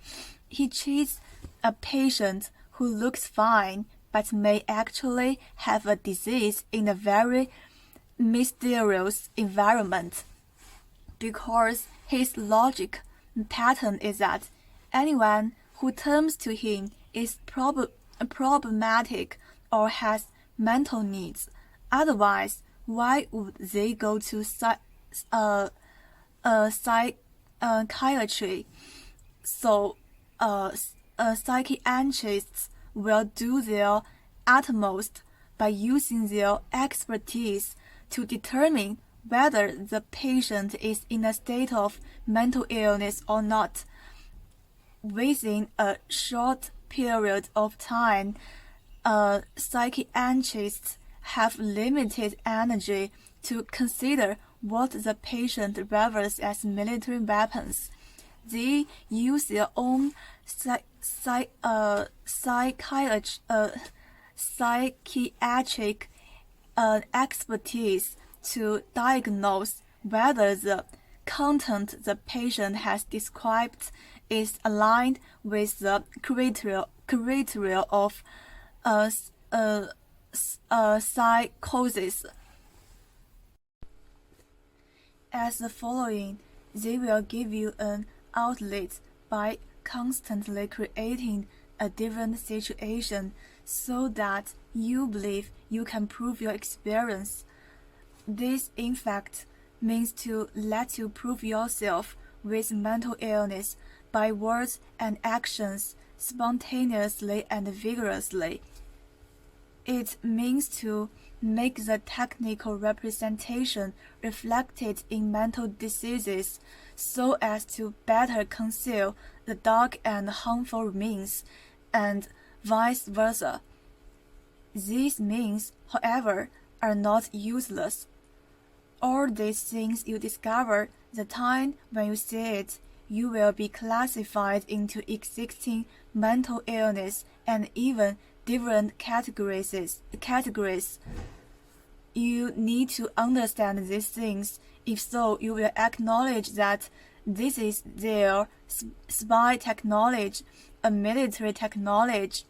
He treats a patient who looks fine but may actually have a disease in a very mysterious environment, because his logic pattern is that anyone who turns to him is problematic or has mental needs. Otherwise, why would they go to psychiatry? So, psychiatrists will do their utmost by using their expertise to determine whether the patient is in a state of mental illness or not. Within a short period of time, psychiatrists have limited energy to consider what the patient revels as military weapons. They use their own psychiatric expertise to diagnose whether the content the patient has described is aligned with the criteria of psychosis. As the following, they will give you an outlet by constantly creating a different situation so that you believe you can prove your experience. This, in fact, means to let you prove yourself with mental illness by words and actions spontaneously and vigorously. It means to make the technical representation reflected in mental diseases so as to better conceal the dark and harmful means, and vice versa. These means, however, are not useless. All these things you discover the time when you see it, you will be classified into existing mental illness and even different categories. You need to understand these things. If so, you will acknowledge that this is their spy technology, a military technology.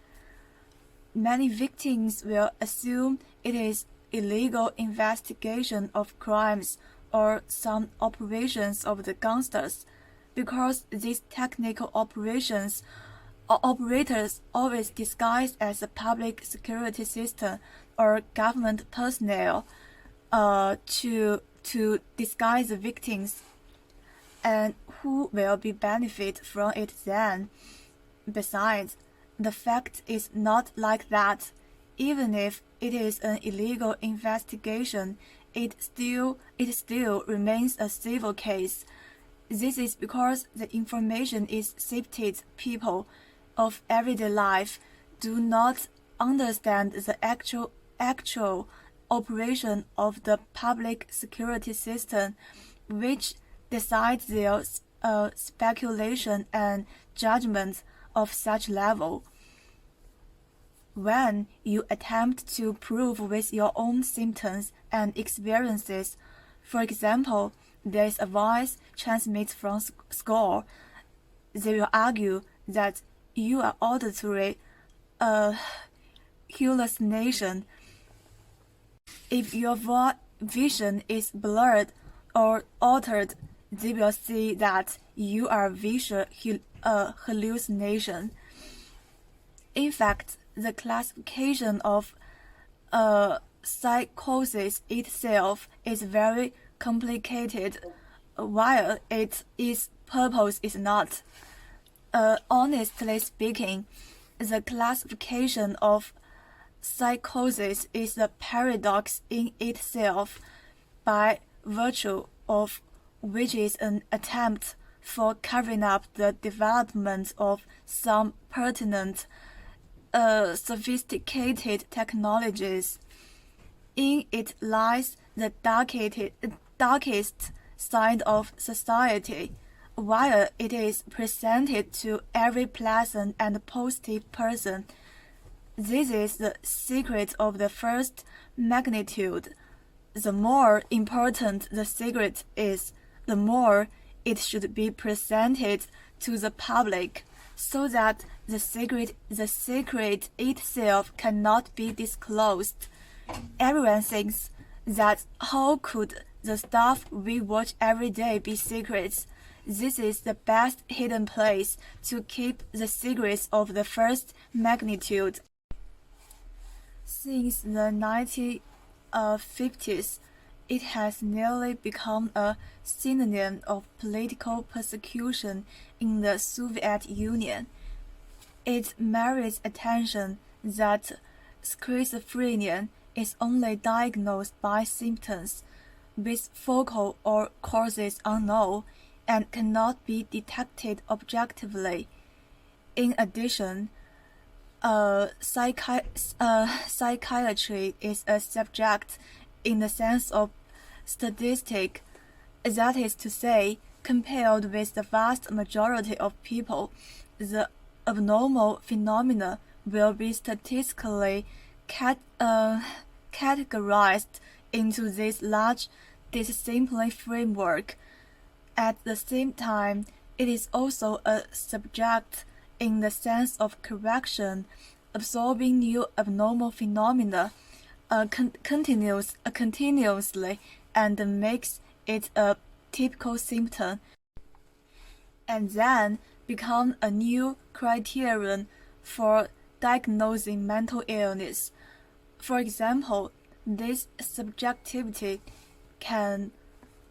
Many victims will assume it is illegal investigation of crimes or some operations of the gangsters, because these technical operators always disguised as a public security system or government personnel to disguise the victims. And who will be benefit from it then? Besides, the fact is not like that. Even if it is an illegal investigation, it still remains a civil case. This is because the information is sifted. People of everyday life do not understand the actual operation of the public security system, which decides their speculation and judgment of such level. When you attempt to prove with your own symptoms and experiences, for example, there is a voice transmitted from school, they will argue that you are auditory hallucination. If your vision is blurred or altered, they will see that you are visual hallucination. In fact, the classification of psychosis itself is very complicated, while its purpose is not. Honestly speaking, the classification of psychosis is a paradox in itself, by virtue of which is an attempt for covering up the development of some pertinent sophisticated technologies. In it lies the darkest side of society, while it is presented to every pleasant and positive person. This is the secret of the first magnitude. The more important the secret is, the more it should be presented to the public, so that the secret itself cannot be disclosed. Everyone thinks that how could the stuff we watch every day be secrets? This is the best hidden place to keep the secrets of the first magnitude. Since the 1950s, it has nearly become a synonym of political persecution in the Soviet Union. It merits attention that schizophrenia is only diagnosed by symptoms, with focal or causes unknown, and cannot be detected objectively. In addition, psychiatry is a subject in the sense of statistic, that is to say, compared with the vast majority of people, the abnormal phenomena will be statistically categorized into this large dissimilar framework. At the same time, it is also a subject in the sense of correction, absorbing new abnormal phenomena continuously and makes it a typical symptom, and then become a new criterion for diagnosing mental illness. For example, this subjectivity can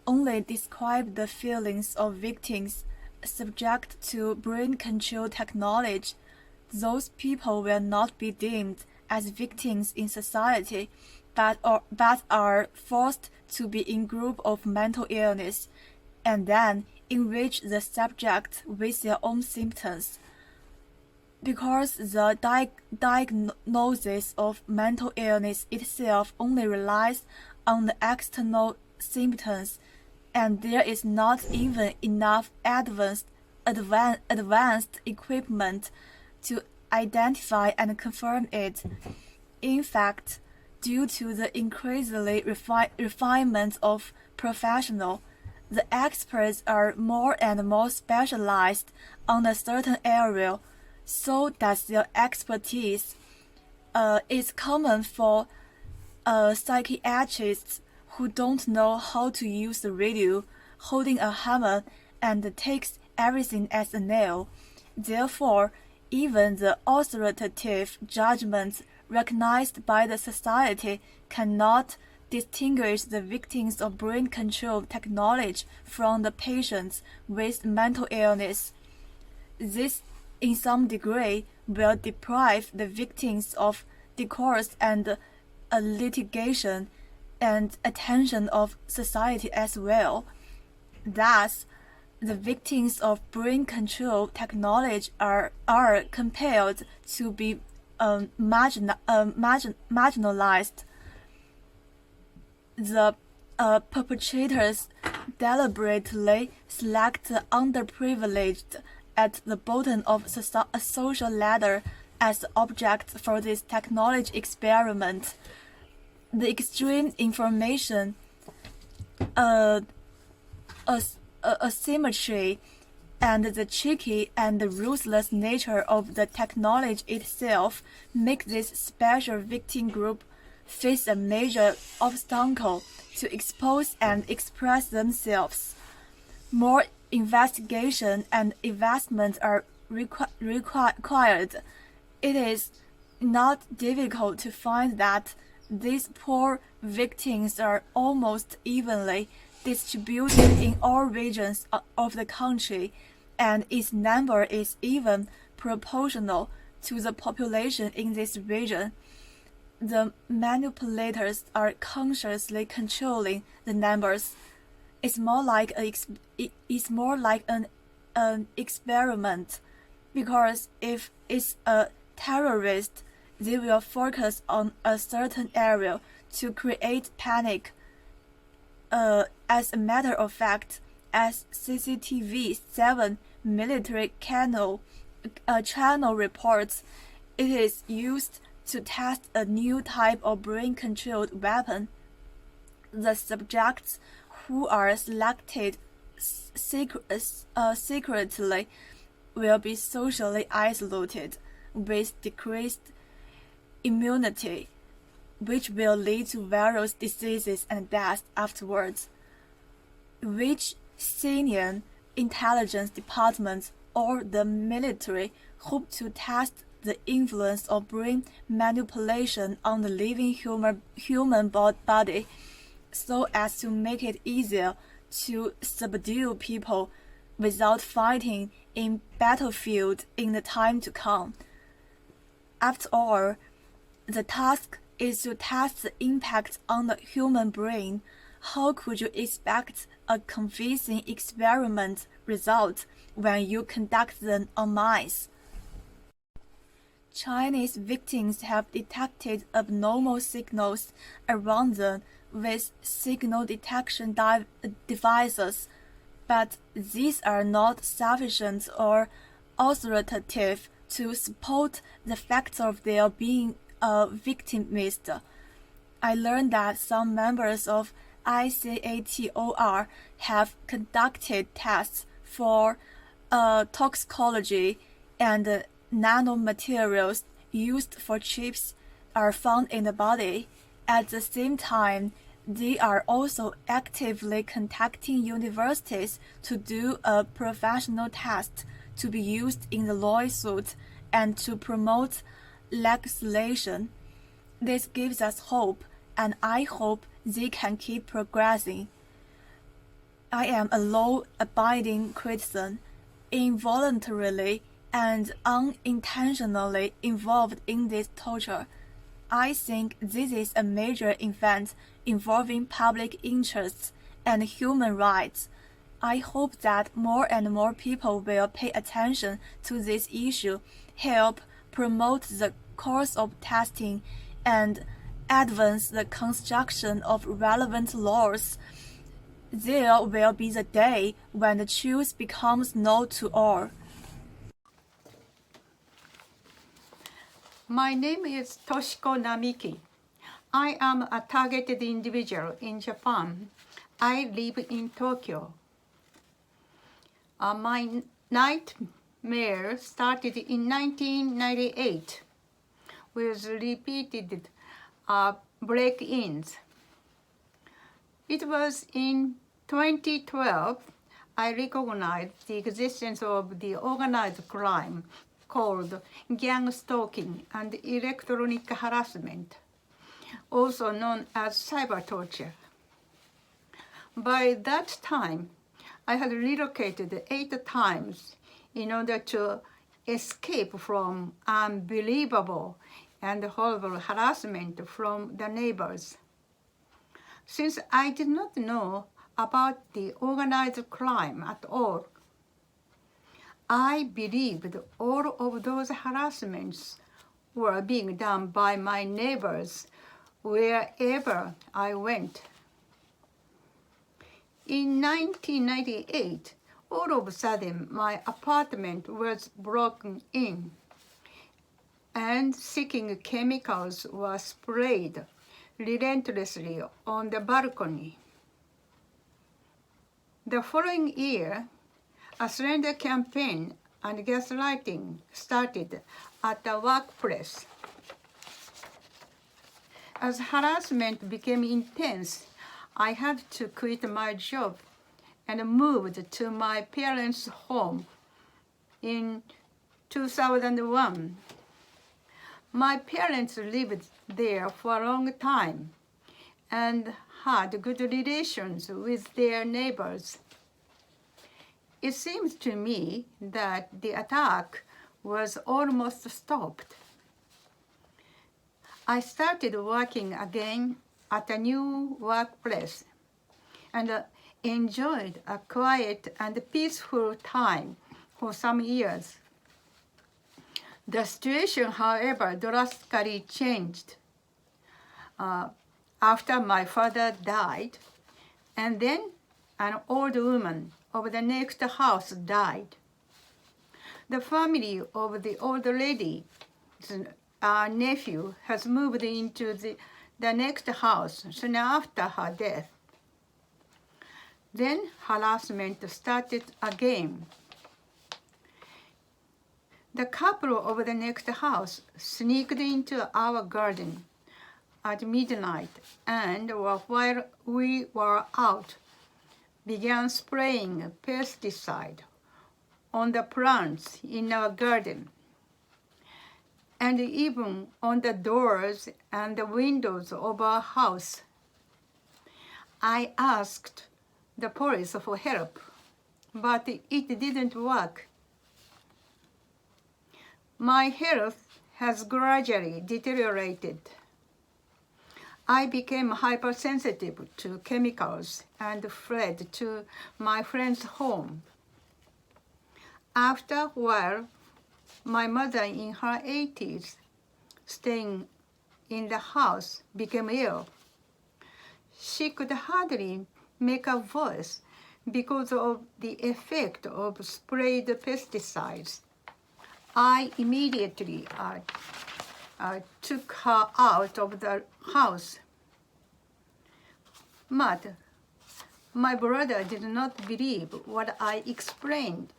only describe the feelings of victims subject to brain control technology. Those people will not be deemed as victims in society, but are forced to be in group of mental illness, and then enrich the subject with their own symptoms. Because the diagnosis of mental illness itself only relies on the external symptoms, and there is not even enough advanced equipment to identify and confirm it. In fact, due to the increasingly refinement of professionals, the experts are more and more specialized on a certain area, so that their expertise is common for psychiatrists who don't know how to use the radio, holding a hammer, and takes everything as a nail. Therefore, even the authoritative judgments recognized by the society cannot distinguish the victims of brain control technology from the patients with mental illness. This, in some degree, will deprive the victims of discourse and litigation and attention of society as well. Thus, the victims of brain control technology are compelled to be marginalized. The perpetrators deliberately select the underprivileged at the bottom of a social ladder as the object for this technology experiment. The extreme information asymmetry and the tricky and ruthless nature of the technology itself make this special victim group face a major obstacle to expose and express themselves. More investigation and investment are required. It is not difficult to find that these poor victims are almost evenly distributed in all regions of the country, and its number is even proportional to the population in this region. The manipulators are consciously controlling the numbers. It's more like an experiment, because if it's a terrorist, they will focus on a certain area to create panic. As a matter of fact, as CCTV 7 military channel reports, it is used to test a new type of brain-controlled weapon. The subjects who are selected secretly will be socially isolated with decreased immunity, which will lead to various diseases and death afterwards. Which senior intelligence departments or the military hope to test the influence of brain manipulation on the living human body, so as to make it easier to subdue people without fighting in battlefield in the time to come. After all, the task is to test the impact on the human brain. How could you expect a convincing experiment result when you conduct them on mice? Chinese victims have detected abnormal signals around them with signal detection devices, but these are not sufficient or authoritative to support the fact of their being victimized. I learned that some members of Icator have conducted tests for toxicology and nanomaterials used for chips are found in the body. At the same time, they are also actively contacting universities to do a professional test to be used in the lawsuit and to promote legislation. This gives us hope, and I hope they can keep progressing. I am a law-abiding Christian, involuntarily and unintentionally involved in this torture. I think this is a major event involving public interests and human rights. I hope that more and more people will pay attention to this issue, help promote the course of testing, and advance the construction of relevant laws. There will be the day when the truth becomes known to all. My name is Toshiko Namiki. I am a targeted individual in Japan. I live in Tokyo. My nightmare started in 1998 with repeated break-ins. It was in 2012 I recognized the existence of the organized crime called gangstalking and electronic harassment, also known as cybertorture. By that time, I had relocated 8 times in order to escape from unbelievable and horrible harassment from the neighbors. Since I did not know about the organized crime at all, I believed all of those harassments were being done by my neighbors wherever I went. In 1998, all of a sudden my apartment was broken in and sickening chemicals were sprayed relentlessly on the balcony. The following year, a surrender campaign and gaslighting started at the workplace. As harassment became intense, I had to quit my job and moved to my parents' home in 2001. My parents lived there for a long time and had good relations with their neighbors. It seems to me that the attack was almost stopped. I started working again at a new workplace and enjoyed a quiet and peaceful time for some years. The situation, however, drastically changed after my father died, and then an old woman of the next house died. The family of the old lady's nephew has moved into the next house soon after her death. Then harassment started again. The couple of the next house sneaked into our garden at midnight and, while we were out, began spraying pesticide on the plants in our garden and even on the doors and the windows of our house. I asked the police for help, but it didn't work. My health has gradually deteriorated. I became hypersensitive to chemicals and fled to my friend's home. After a while, my mother in her 80s, staying in the house, became ill. She could hardly make a voice because of the effect of sprayed pesticides. I immediately took her out of the house. But my brother did not believe what I explained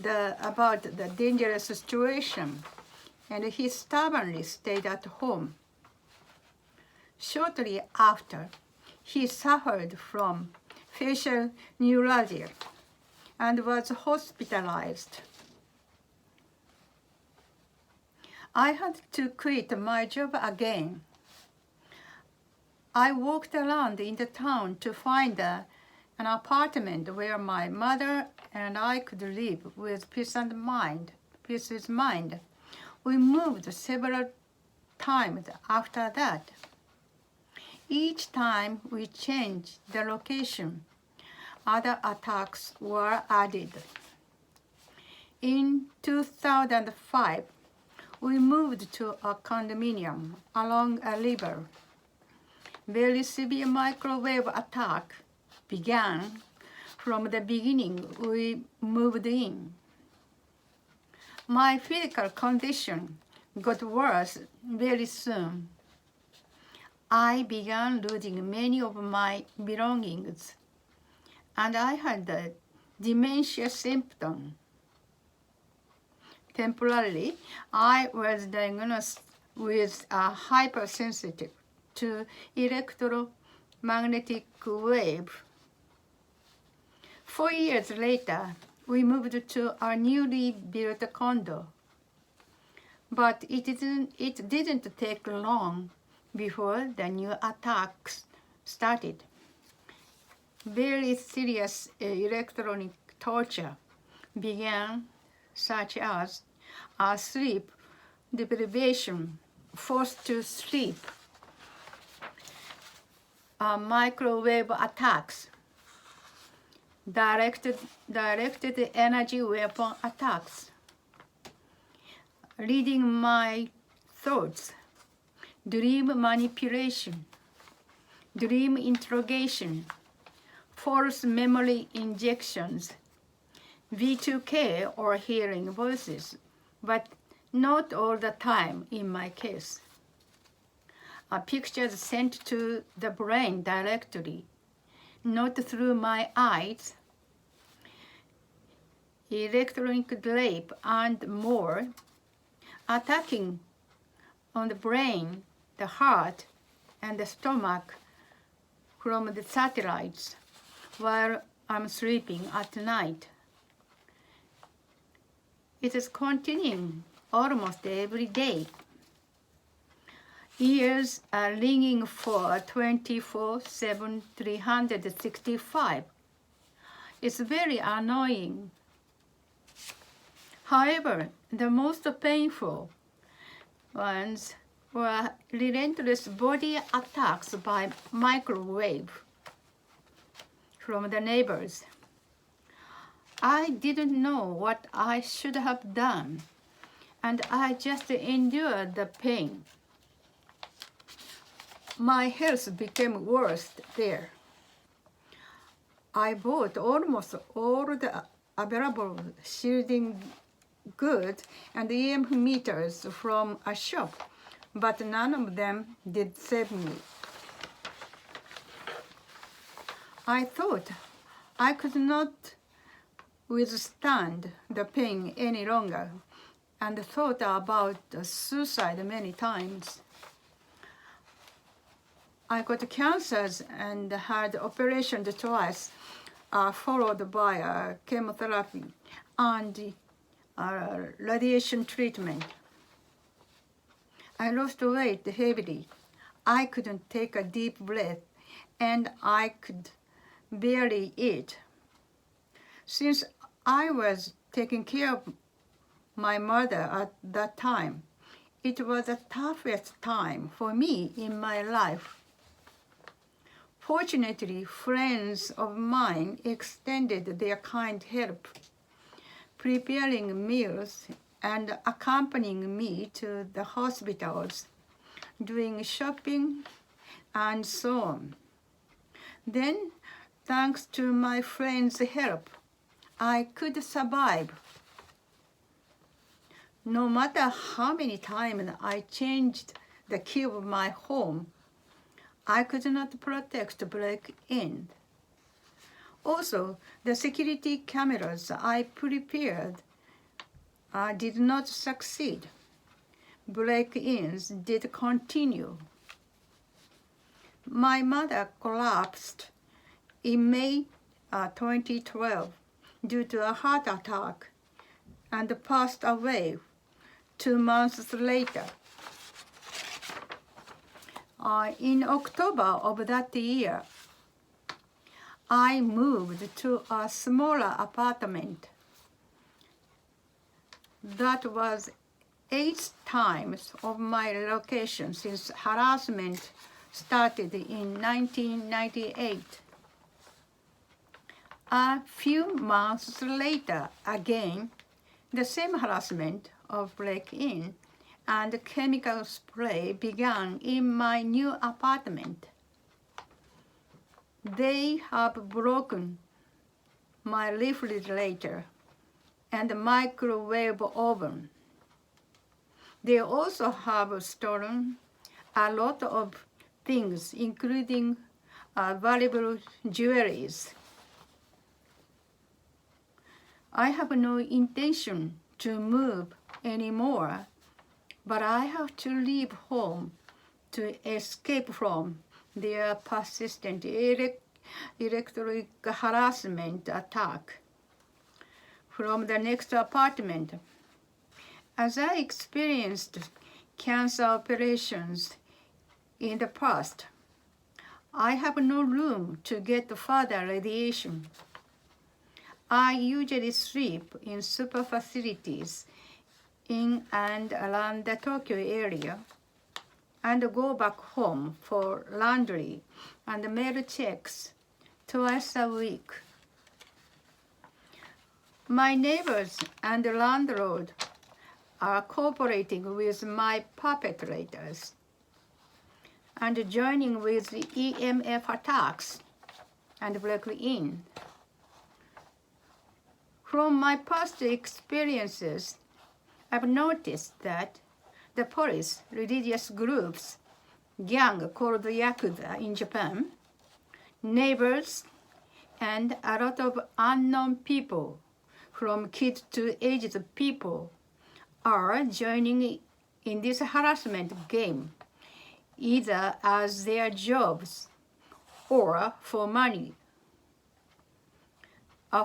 about the dangerous situation. and he stubbornly stayed at home. Shortly after, he suffered from facial neuralgia and was hospitalized. I had to quit my job again. I walked around in the town to find an apartment where my mother and I could live with peace of mind. We moved several times after that. Each time we changed the location, other attacks were added. In 2005, we moved to a condominium along a river. Very severe microwave attack began from the beginning we moved in. My physical condition got worse very soon. I began losing many of my belongings, and I had a dementia symptom. Temporarily, I was diagnosed with a hypersensitive to electromagnetic wave. 4 years later, we moved to a newly built condo. But it didn't take long before the new attacks started. Very serious electronic torture began, such as sleep deprivation, forced to sleep, microwave attacks, directed energy weapon attacks, reading my thoughts, dream manipulation, dream interrogation, false memory injections, V2K or hearing voices, but not all the time in my case. Pictures sent to the brain directly, not through my eyes, electronic rape and more, attacking on the brain, the heart, and the stomach from the satellites while I'm sleeping at night. It is continuing almost every day. Ears are ringing for 24/7, 365. It's very annoying. However, the most painful ones were relentless body attacks by microwave from the neighbors. I didn't know what I should have done, and I just endured the pain. My health became worse there. I bought almost all the available shielding goods and EMF meters from a shop, but none of them did save me. I thought I could not withstand the pain any longer and thought about suicide many times. I got cancers and had operations twice, followed by chemotherapy and radiation treatment. I lost weight heavily. I couldn't take a deep breath, and I could barely eat. Since I was taking care of my mother at that time, it was the toughest time for me in my life. Fortunately, friends of mine extended their kind help, preparing meals and accompanying me to the hospitals, doing shopping, and so on. Then, thanks to my friends' help, I could survive. No matter how many times I changed the key of my home, I could not break in. Also, the security cameras I prepared did not succeed. break-ins did continue. My mother collapsed in May 2012 due to a heart attack and passed away 2 months later. In October of that year, I moved to a smaller apartment. That was 8 times of my relocation since harassment started in 1998. A few months later, again, the same harassment of break-in and chemical spray began in my new apartment. They have broken my refrigerator and microwave oven. They also have stolen a lot of things, including valuable jewelries. I have no intention to move anymore, but I have to leave home to escape from their persistent electric harassment attack from the next apartment. As I experienced cancer operations in the past, I have no room to get further radiation. I usually sleep in super facilities in and around the Tokyo area and go back home for laundry and mail checks twice a week. My neighbors and the landlord are cooperating with my perpetrators and joining with the EMF attacks and break-in. From my past experiences, I've noticed that the police, religious groups, gang called Yakuza in Japan, neighbors, and a lot of unknown people, from kids to aged people, are joining in this harassment game, either as their jobs or for money.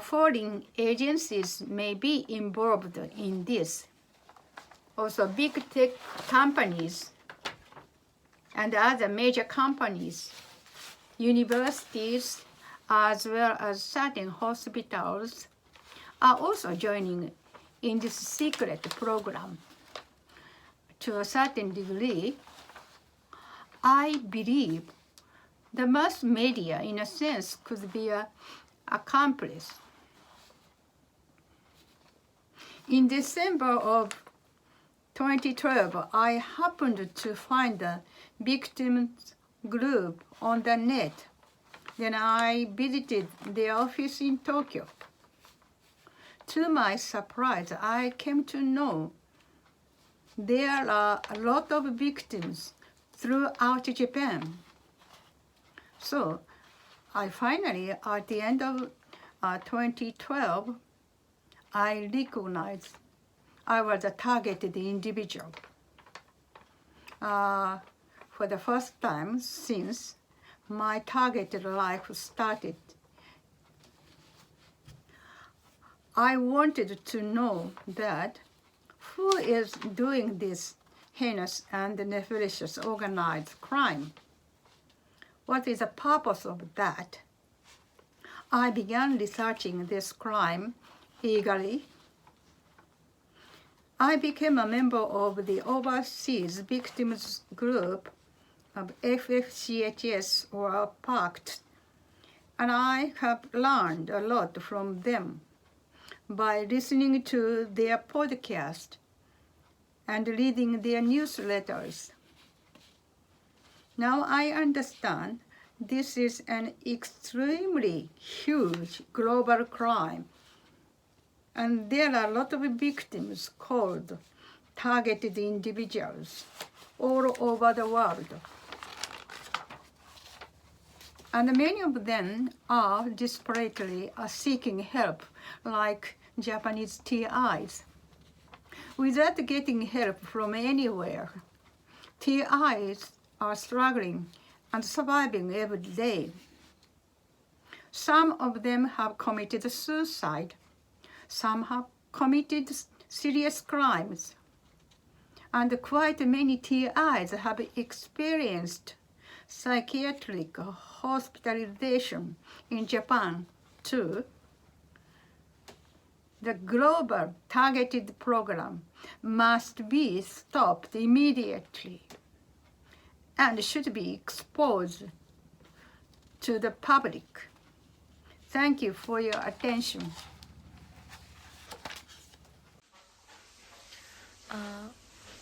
Foreign agencies may be involved in this. Also, big tech companies and other major companies, universities, as well as certain hospitals, are also joining in this secret program. To a certain degree, I believe the mass media, in a sense, could be an accomplice. In December of 2012, I happened to find the victims group on the net. Then I visited their office in Tokyo. To my surprise, I came to know there are a lot of victims throughout Japan. So I finally, at the end of 2012, I recognized I was a targeted individual for the first time since my targeted life started. I wanted to know that who is doing this heinous and nefarious organized crime. What is the purpose of that? I began researching this crime eagerly. I became a member of the Overseas Victims Group of FFCHS or PACT, and I have learned a lot from them by listening to their podcast and reading their newsletters. Now I understand this is an extremely huge global crime, and there are a lot of victims called targeted individuals all over the world. And many of them are desperately seeking help, like Japanese TIs. without getting help from anywhere. TIs are struggling and surviving every day. Some of them have committed suicide. Some have committed serious crimes. And quite many TIs have experienced psychiatric hospitalization in Japan too. The global targeted program must be stopped immediately and should be exposed to the public. Thank you for your attention.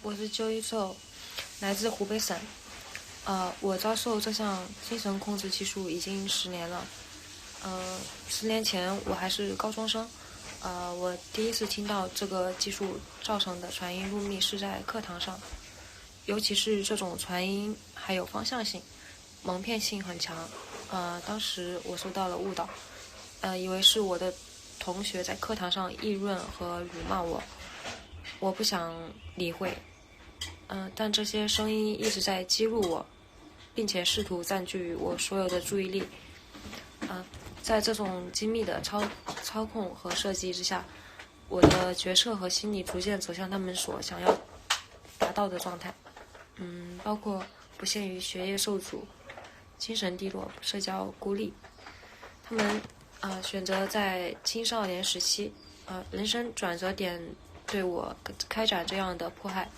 我是周一宙，来自湖北省。我遭受这项精神控制技术已经10年了。10年前我还是高中生。我第一次听到这个技术造成的传音入密是在课堂上，尤其是这种传音还有方向性、蒙骗性很强。当时我受到了误导，以为是我的同学在课堂上议论和辱骂我，我不想理会。但这些声音一直在激怒我，并且试图占据我所有的注意力。在这种精密的操控和设计之下，我的决策和心理逐渐走向他们所想要达到的状态。包括不限于学业受阻、精神低落、社交孤立。他们选择在青少年时期，人生转折点对我开展这样的迫害，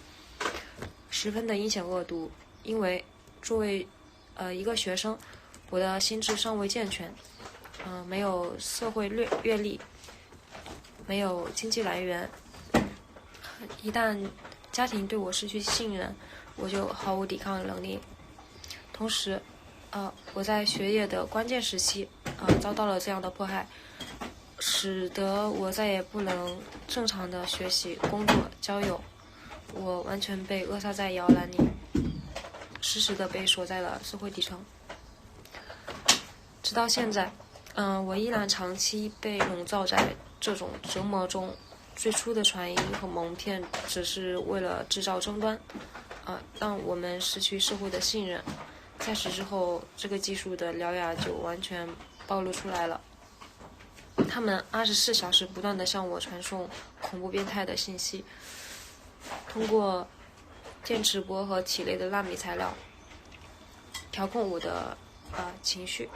十分的阴险恶毒。因为作为一个学生，我的心智尚未健全，没有社会阅历，没有经济来源。一旦家庭对我失去信任，我就毫无抵抗能力。同时，我在学业的关键时期，遭到了这样的迫害，使得我再也不能正常的学习、工作、交友。我完全被扼杀在摇篮里，实时的被锁在了社会底层。直到现在，我依然长期被笼罩在这种折磨中。最初的传音和蒙骗只是为了制造争端，让我们失去社会的信任。在此之后，这个技术的獠牙就完全暴露出来了。他们24小时不断地向我传送恐怖变态的信息，通过电磁波和体内的纳米材料调控我的情绪，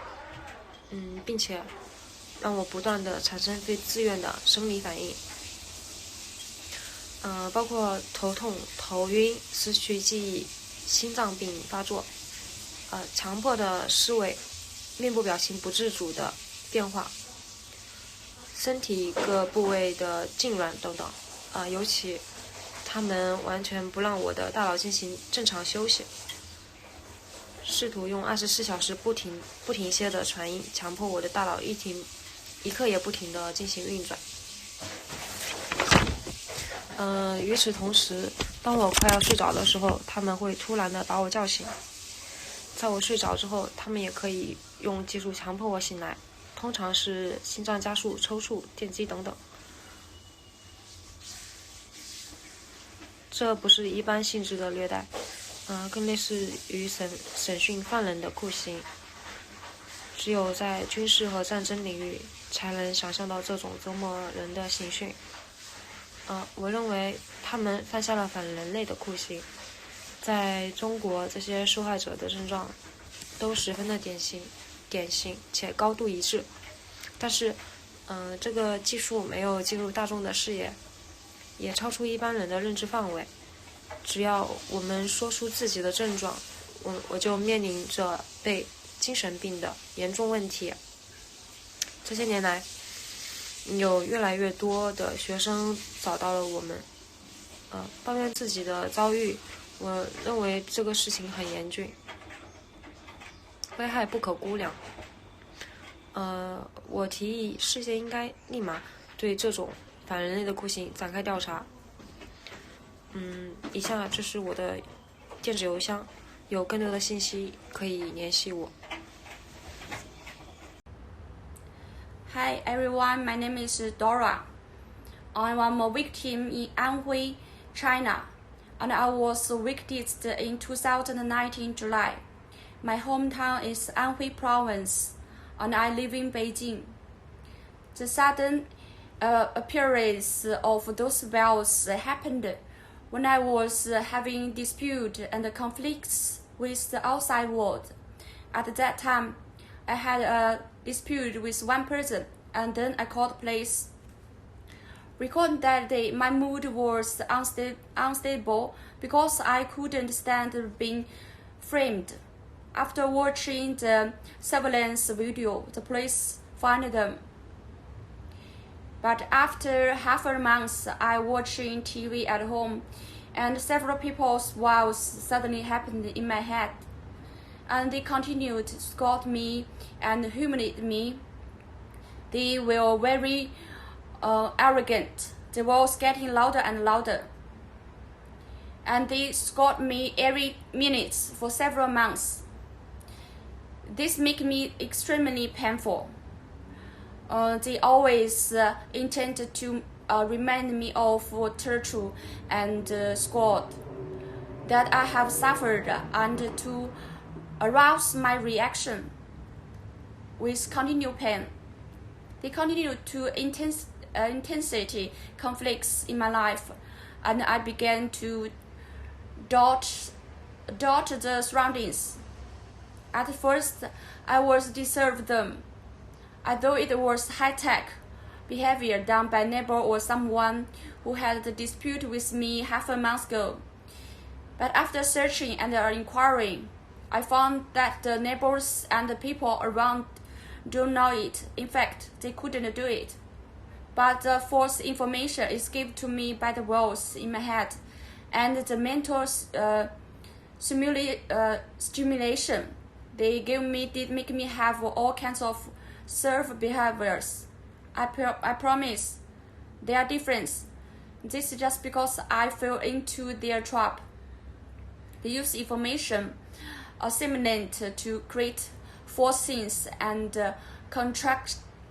并且让我不断地产生非自愿的生理反应，包括头痛、头晕、失去记忆、心脏病发作，强迫的思维、面部表情不自主的变化，身体各部位的痉挛等等，尤其他们完全不让我的大脑进行正常休息，试图用24小时不停歇的传音，强迫我的大脑一刻也不停地进行运转。与此同时，当我快要睡着的时候，他们会突然的把我叫醒。在我睡着之后，他们也可以用技术强迫我醒来，通常是心脏加速、抽搐、电击等等。这不是一般性质的虐待，更类似于审讯犯人的酷刑。只有在军事和战争领域才能想象到这种折磨人的刑讯。我认为他们犯下了反人类的酷刑。在中国，这些受害者的症状都十分的典型且高度一致。但是，这个技术没有进入大众的视野，也超出一般人的认知范围。只要我们说出自己的症状，我就面临着被精神病的严重问题。这些年来，有越来越多的学生找到了我们，抱怨自己的遭遇。我认为这个事情很严峻，危害不可估量。我提议世界应该立马对这种反人类的酷刑展开调查。以下这是我的电子邮箱，有更多的信息可以联系我。Hi everyone, my name is Dora. I'm a victim in Anhui China, and I was witnessed in 2019 July. My hometown is Anhui Province, and I live in Beijing. The sudden appearance of those wells happened when I was having dispute and conflicts with the outside world. At that time, I had a dispute with one person, and then I called police. Recording that day, my mood was unstable because I couldn't stand being framed. After watching the surveillance video, the police found them. But after half a month, I watching TV at home, and several people's vows suddenly happened in my head. And they continued to scold me and humiliate me. They were very arrogant. The voice getting louder and louder. And they scolded me every minute for several months. This made me extremely painful. They always intended to remind me of torture and scold that I have suffered, and to arouse my reaction with continued pain. They continued to intensity conflicts in my life, and I began to doubt the surroundings. At first, I was disturbed them. I thought it was high-tech behavior done by a neighbor or someone who had a dispute with me half a month ago. But after searching and inquiring, I found that the neighbors and the people around don't know it. In fact, they couldn't do it. But the false information is given to me by the walls in my head, and the mental stimulation they gave me did make me have all kinds of self-behaviors. I promise they are different. This is just because I fell into their trap. They use information similar to create false scenes and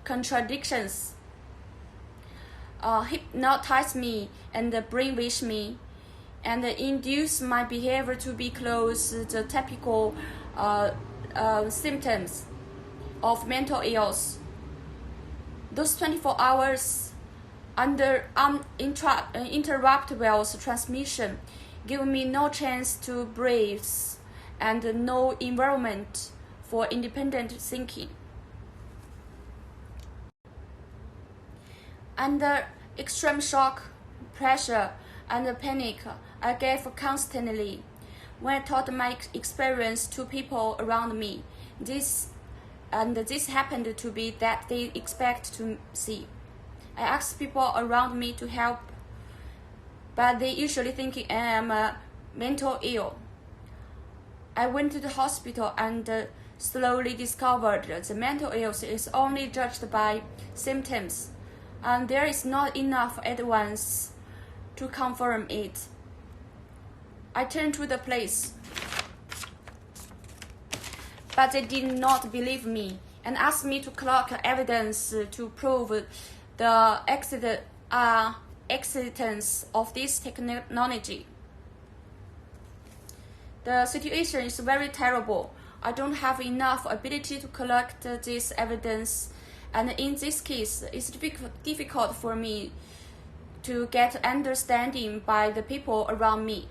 contradictions, hypnotize me and brainwash me, and induce my behavior to be close to the typical symptoms of mental illness. Those 24 hours under uninterrupted wells transmission give me no chance to breathe and no environment for independent thinking. Under extreme shock, pressure, and panic, I gave constantly. When I told my experience to people around me, this happened to be that they expect to see. I asked people around me to help, but they usually think I am mental ill. I went to the hospital and slowly discovered that the mental illness is only judged by symptoms, and there is not enough evidence to confirm it. I turned to the police, but they did not believe me and asked me to collect evidence to prove the existence of this technology. The situation is very terrible. I don't have enough ability to collect this evidence, and in this case, it's difficult for me to get understanding by the people around me.